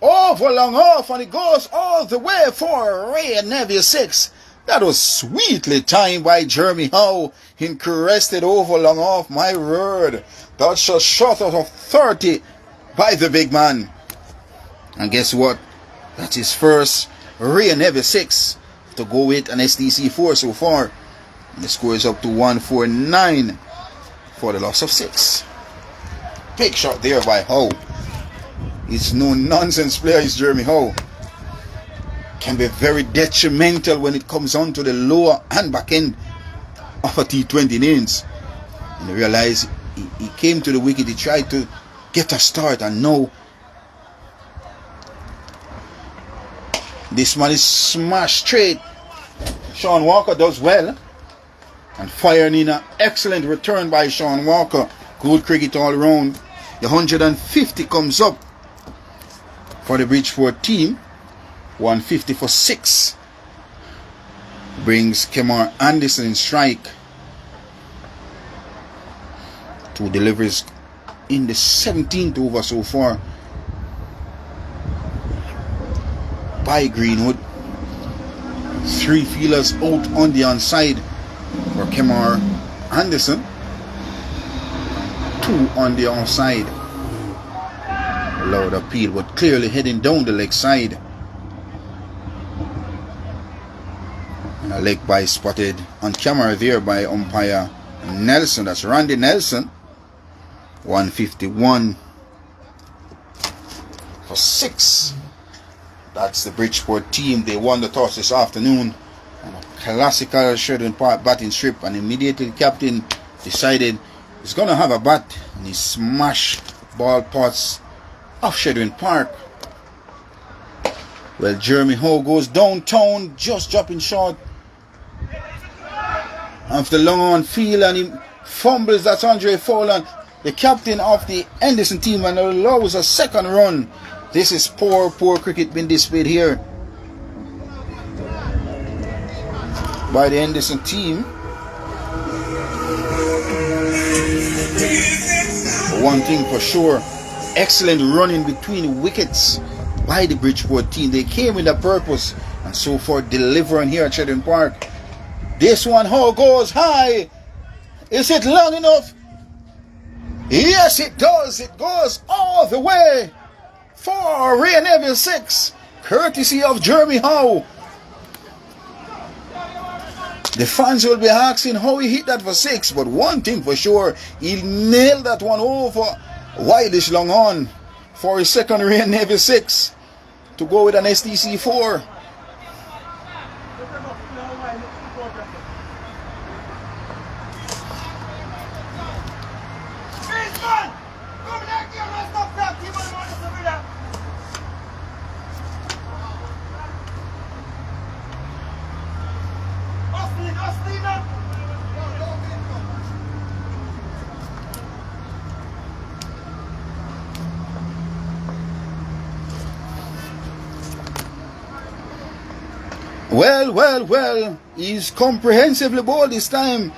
Over long off, and it goes all the way for Ray Neville 6. That was sweetly timed by Jeremy Howe. He crested over long off. My word. That's a shot out of 30 by the big man. And guess what? That's his first Ray Neville 6 to go with an STC 4 so far. And the score is up to 149 for the loss of 6. Big shot there by Howe. He's no nonsense player, is Jeremy Howe. Can be very detrimental when it comes on to the lower and back end of a T20 lanes. And you realize he came to the wicket, he tried to get a start, and now this man is smashed straight. Sean Walker does well and firing in an excellent return by Sean Walker. Good cricket all around. The 150 comes up for the Bridgeport team. 150 for 6. Brings Kemar Anderson in strike. 2 deliveries in the 17th over so far by Greenwood. 3 fielders out on the onside for Kemar Anderson. 2 on the offside. Allowed appeal, but clearly heading down the leg side. And a leg by spotted on camera there by umpire Nelson. That's Randy Nelson. 151 for 6. That's the Bridgeport team. They won the toss this afternoon on a classical Chedwin Park batting strip, and immediately the captain decided he's going to have a bat, and he smashed ball pots off Chedwin Park. Well, Jeremy Howe goes downtown, just dropping short after long on field, and he fumbles. That's Andre Fowler, the captain of the Henderson team, and allows a second run. This is poor cricket being displayed here by the Henderson team. One thing for sure, excellent running between wickets by the Bridgeport team. They came with a purpose, and so far delivering here at Chedwin Park. This one, how goes high? Is it long enough? Yes, it does. It goes all the way for Ray Neville 6, courtesy of Jeremy Howe. The fans will be asking how he hit that for 6, but one thing for sure, he nailed that one over wideish long on for his second Ray Neville 6 to go with an STC 4. Well, he's comprehensively bowled this time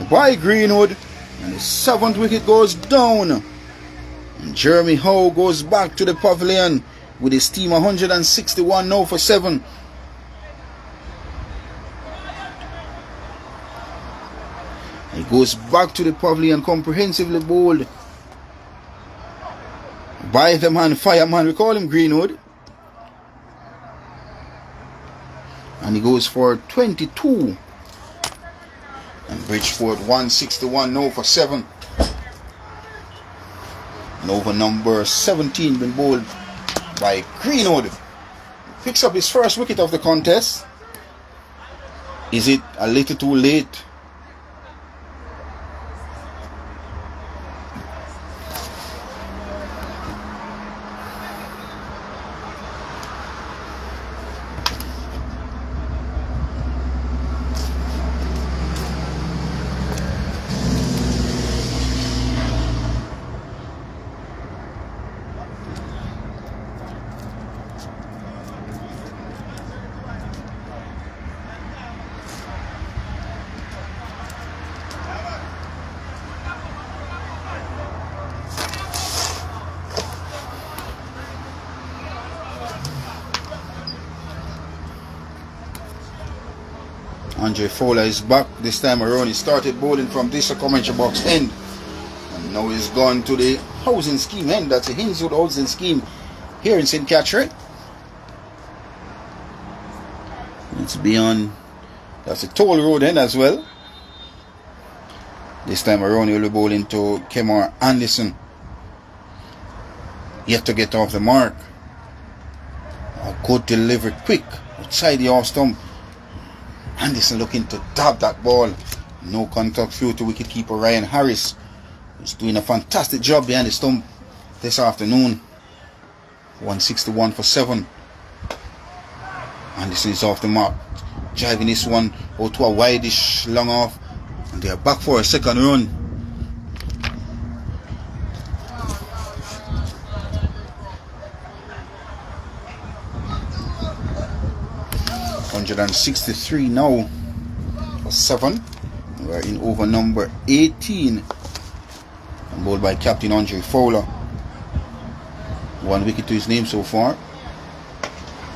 by Greenwood, and the 7th wicket goes down. And Jeremy Howe goes back to the pavilion with his team 161 now for 7. He goes back to the pavilion, comprehensively bowled by the man, fireman, we call him Greenwood. And he goes for 22. And Bridgeport 161 now for 7. And over number 17 been bowled by Greenwood. Picks up his first wicket of the contest. Is it a little too late? Andre Fowler is back this time around. He started bowling from this commentary box end. And now he's gone to the housing scheme end. That's a Hinswood housing scheme here in St. Catherine. It's beyond. That's a toll road end as well. This time around he'll be bowling to Kemar Anderson. Yet to get off the mark. A good delivery, quick outside the off stump. Anderson looking to dab that ball. No contact through to wicketkeeper Ryan Harris, who's doing a fantastic job behind the stump this afternoon. 161 for 7. Anderson is off the mark, driving this one out to a wideish long off, and they are back for a second run. $163 now for 7. We're in over number 18, and bowled by Captain Andre Fowler. 1 wicket to his name so far.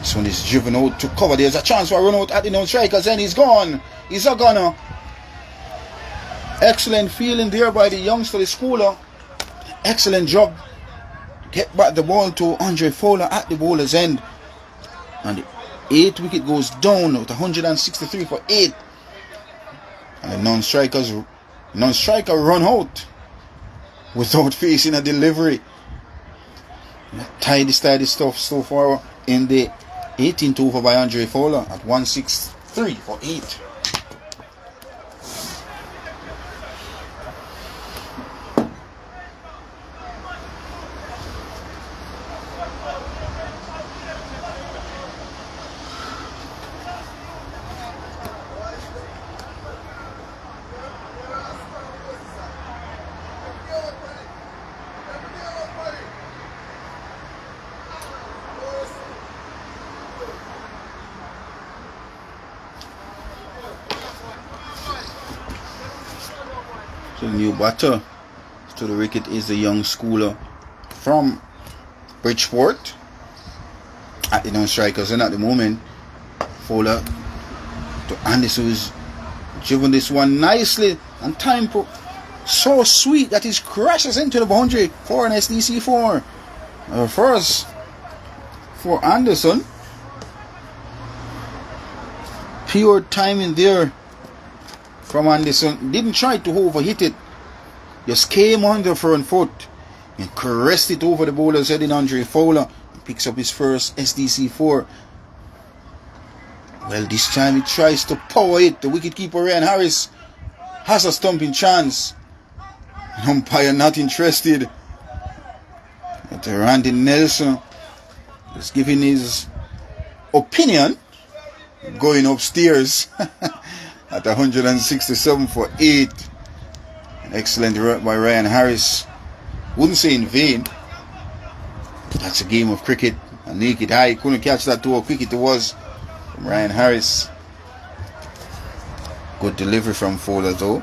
This one is driven out to cover. There's a chance for a run out at the non-strikers, and he's gone. He's a gunner. Excellent feeling there by the youngster, the schooler. Excellent job. Get back the ball to Andre Fowler at the bowler's end. And the 8th wicket goes down with 163 for 8. And the non-striker run out without facing a delivery. Tidy stuff so far in the 18th over by Andre Fowler at 163 for 8. So the new batter to the wicket is the young schooler from Bridgeport at the non-strikers, and at the moment Fowler to Anderson, who's driven this one nicely and time so sweet that he crashes into the boundary for an SDC 4. First for Anderson. Pure timing there from Anderson. Didn't try to overhit it, just came on the front foot and caressed it over the bowler's head in Andre Fowler. He picks up his first SDC 4. Well, this time he tries to power it. The wicketkeeper Ryan Harris has a stumping chance. Umpire not interested. But Randy Nelson is giving his opinion, going upstairs at 167 for 8. An excellent work by Ryan Harris. Wouldn't say in vain. That's a game of cricket. A naked eye couldn't catch that to how quick it was from Ryan Harris. Good delivery from Fowler though.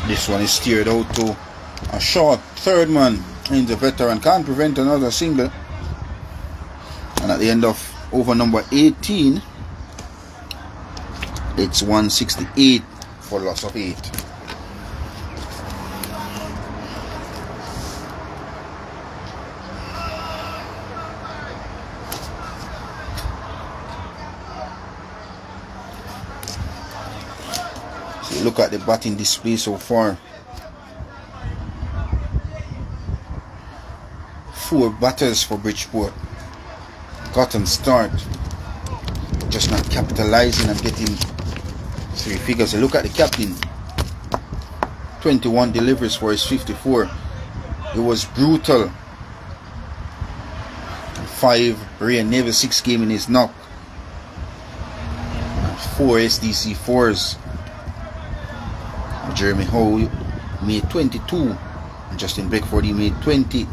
This one is steered out to a short third man in the veteran. Can't prevent another single. And at the end of over number 18, it's 168 for loss of 8. So look at the batting display so far. 4 batters for Bridgeport. Gotten start, just not capitalizing and getting 3 figures. So look at the captain. 21 deliveries for his 54. It was brutal. 5 Ryan Never 6 came in his knock. 4 SDC 4s. Jeremy Howe made 22. And Justin Beckford, he made 20.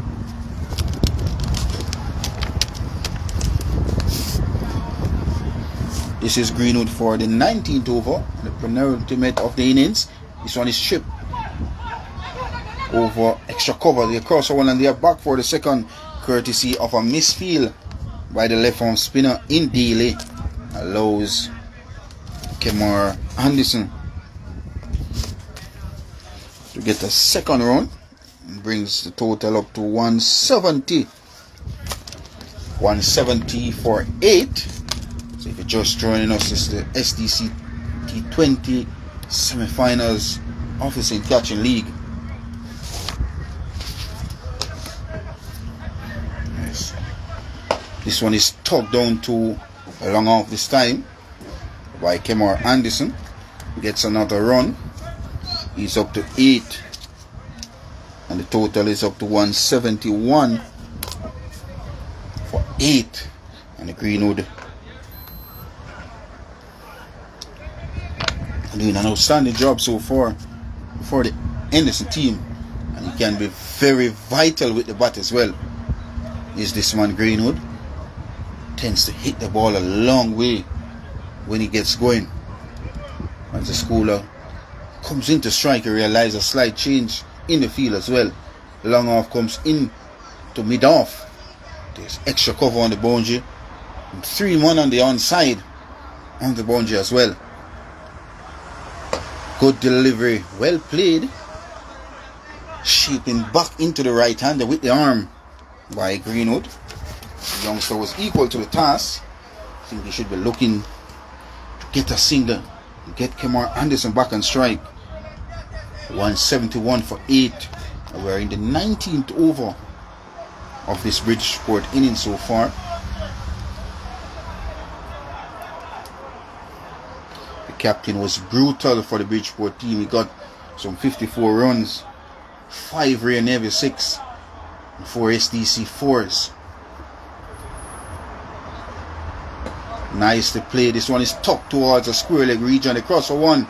This is Greenwood for the 19th over, the penultimate of the innings. This one is chipped over extra cover. The crosser one, and they are back for the second, courtesy of a misfield by the left arm spinner in Daly. Allows Kemar Anderson to get a second run and brings the total up to 170. 170 for 8. So if you're just joining us, it's the SDC T20 semi-finals of the St. Catherine League. Yes. This one is tugged down to a long off this time by Kemar Anderson. Gets another run. He's up to 8. And the total is up to 171 for 8. And the Greenwood doing an outstanding job so far for the Anderson team, and he can be very vital with the bat as well. Is this man Greenwood? Tends to hit the ball a long way when he gets going. As the schooler comes into strike, he realizes a slight change in the field as well. Long off comes in to mid off. There's extra cover on the boundary, and 3-1 on the onside on the boundary as well. Good delivery, well played. Shaping back into the right hander with the arm by Greenwood. The youngster was equal to the task. I think he should be looking to get a single and get Kemar Anderson back on strike. 171 for 8. We're in the 19th over of this Bridgeport inning so far. The captain was brutal for the Bridgeport team. He got some 54 runs, 5 Rear Navy 6, and 4 SDC 4s. Nicely played. This one is tucked towards a square leg region. The cross for 1.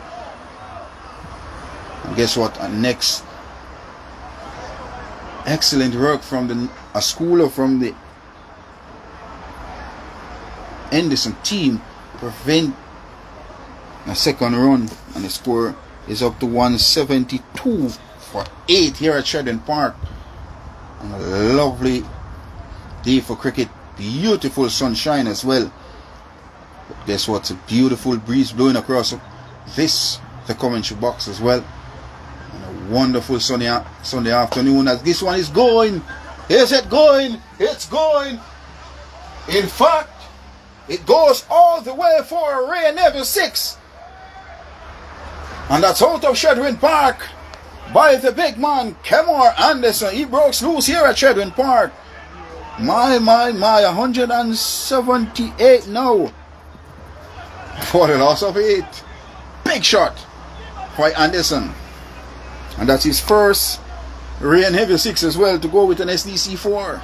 And guess what? Next, excellent work from a schooler from the Anderson team prevent a second run, and the score is up to 172 for 8 here at Chedwin Park. And a lovely day for cricket. Beautiful sunshine as well. But guess what? It's a beautiful breeze blowing across the commentary box as well. And a wonderful Sunday afternoon as this one is going. Is it going? It's going. In fact, it goes all the way for a Ray Neville 6. And that's out of Chedwin Park by the big man, Kemar Anderson. He breaks loose here at Chedwin Park. My, 178 now for the loss of 8. Big shot by Anderson. And that's his first Ray Heavy 6 as well to go with an SDC 4.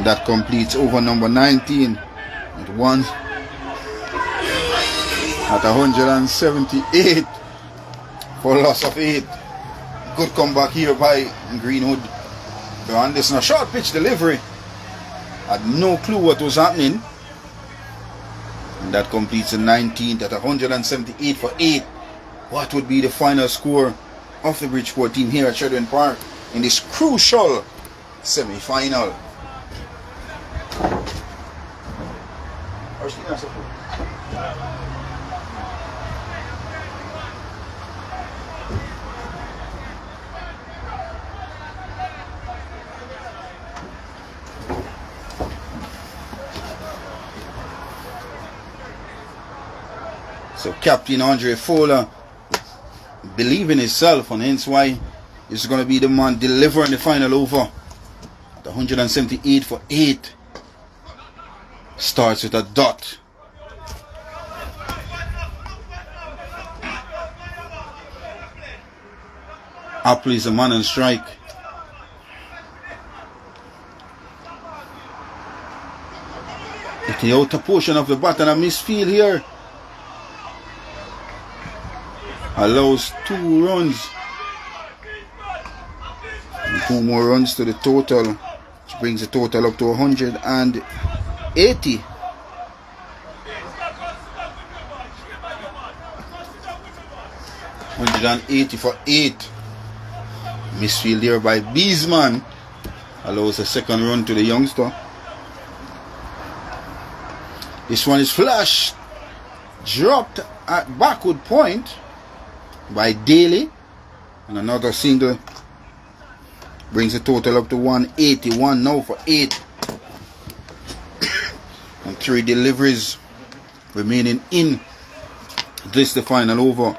That completes over number 19 at 178 for loss of 8. Good comeback here by Greenwood. To Anderson, a short pitch delivery. Had no clue what was happening. And that completes the 19th at 178 for 8. What would be the final score of the Bridgeport team here at Chedwin Park in this crucial semi-final? So Captain Andre Fowler believe in himself, and hence why he's going to be the man delivering the final over at 178 for 8. Starts with a dot. Apple is a man on strike. At the outer portion of the bat and a misfield here. Allows 2 runs. And 2 more runs to the total, which brings the total up to 180. $180 for 8. Misfield there by Beesman. Allows a second run to the youngster. This one is flashed. Dropped at backward point by Daly. And another single brings the total up to 181 now for 8. And 3 deliveries remaining in this the final over.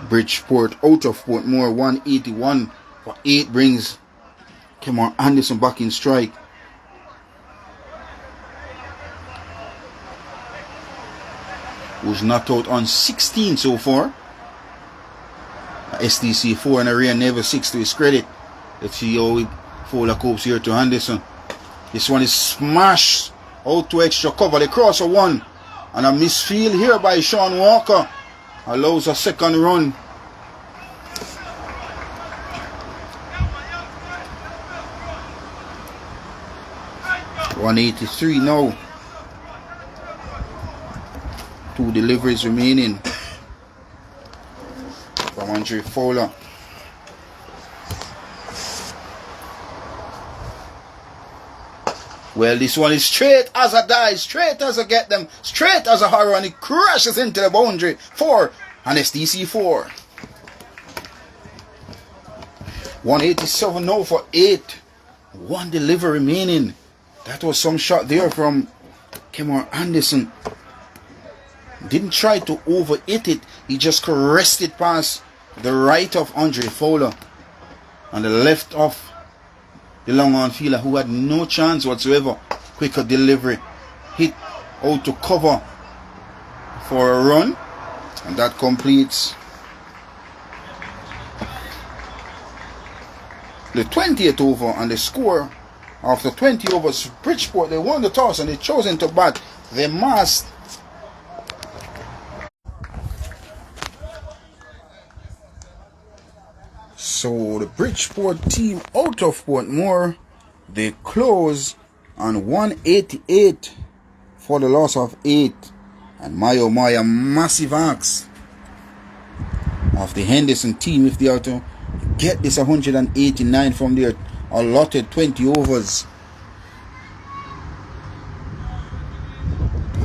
Bridgeport out of Portmore, 181 for 8 brings Cameron Anderson back in strike. Who's not out on 16 so far. STC 4 and area never 6 to his credit. Let's see how it Fowler copes here to Anderson. This one is smashed out to extra cover. They cross a 1 and a misfield here by Sean Walker. Allows a second run. $183 now. 2 deliveries remaining from Andre Fowler. Well, this one is straight as a die, straight as a get them, straight as a horror, and it crashes into the boundary for an STC 4. 187 now for 8. 1 delivery remaining. That was some shot there from Cameron Anderson. Didn't try to over hit it. He just caressed it past the right of Andre Fowler and the left of the long on fielder, who had no chance whatsoever. Quicker delivery. Hit out to cover for a run. And that completes the 20th over, and the score after 20 overs. Bridgeport, they won the toss and they chosen to bat. They must. So the Bridgeport team out of Portmore, they close on 188 for the loss of 8. And my oh my, a massive axe of the Henderson team if they are to get this 189 from their allotted 20 overs.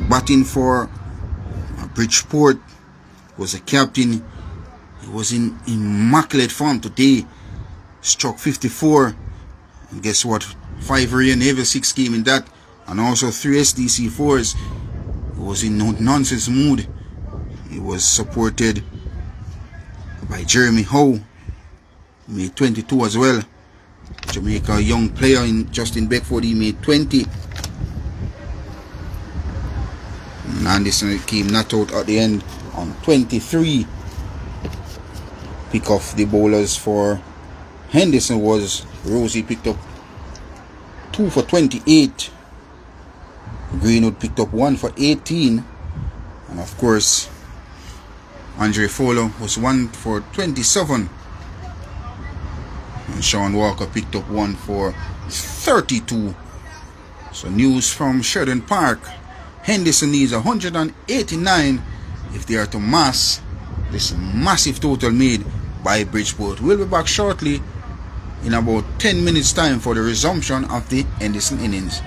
Batting for Bridgeport was a captain. He was in immaculate form today. Struck 54. And guess what? 5 Ray Navy 6 came in that. And also 3 SDC 4s. He was in no nonsense mood. He was supported by Jeremy Howe. He made 22 as well. Jamaica young player in Justin Beckford, he made 20. And Anderson came not out at the end on 23. Pick off the bowlers for Henderson was Rosie, picked up 2 for 28. Greenwood picked up 1 for 18. And of course Andre Fowler was 1 for 27. And Sean Walker picked up 1 for 32. So news from Chedwin Park. Henderson needs 189 if they are to mass this massive total made by Bridgeport. We'll be back shortly in about 10 minutes time for the resumption of the Henderson innings.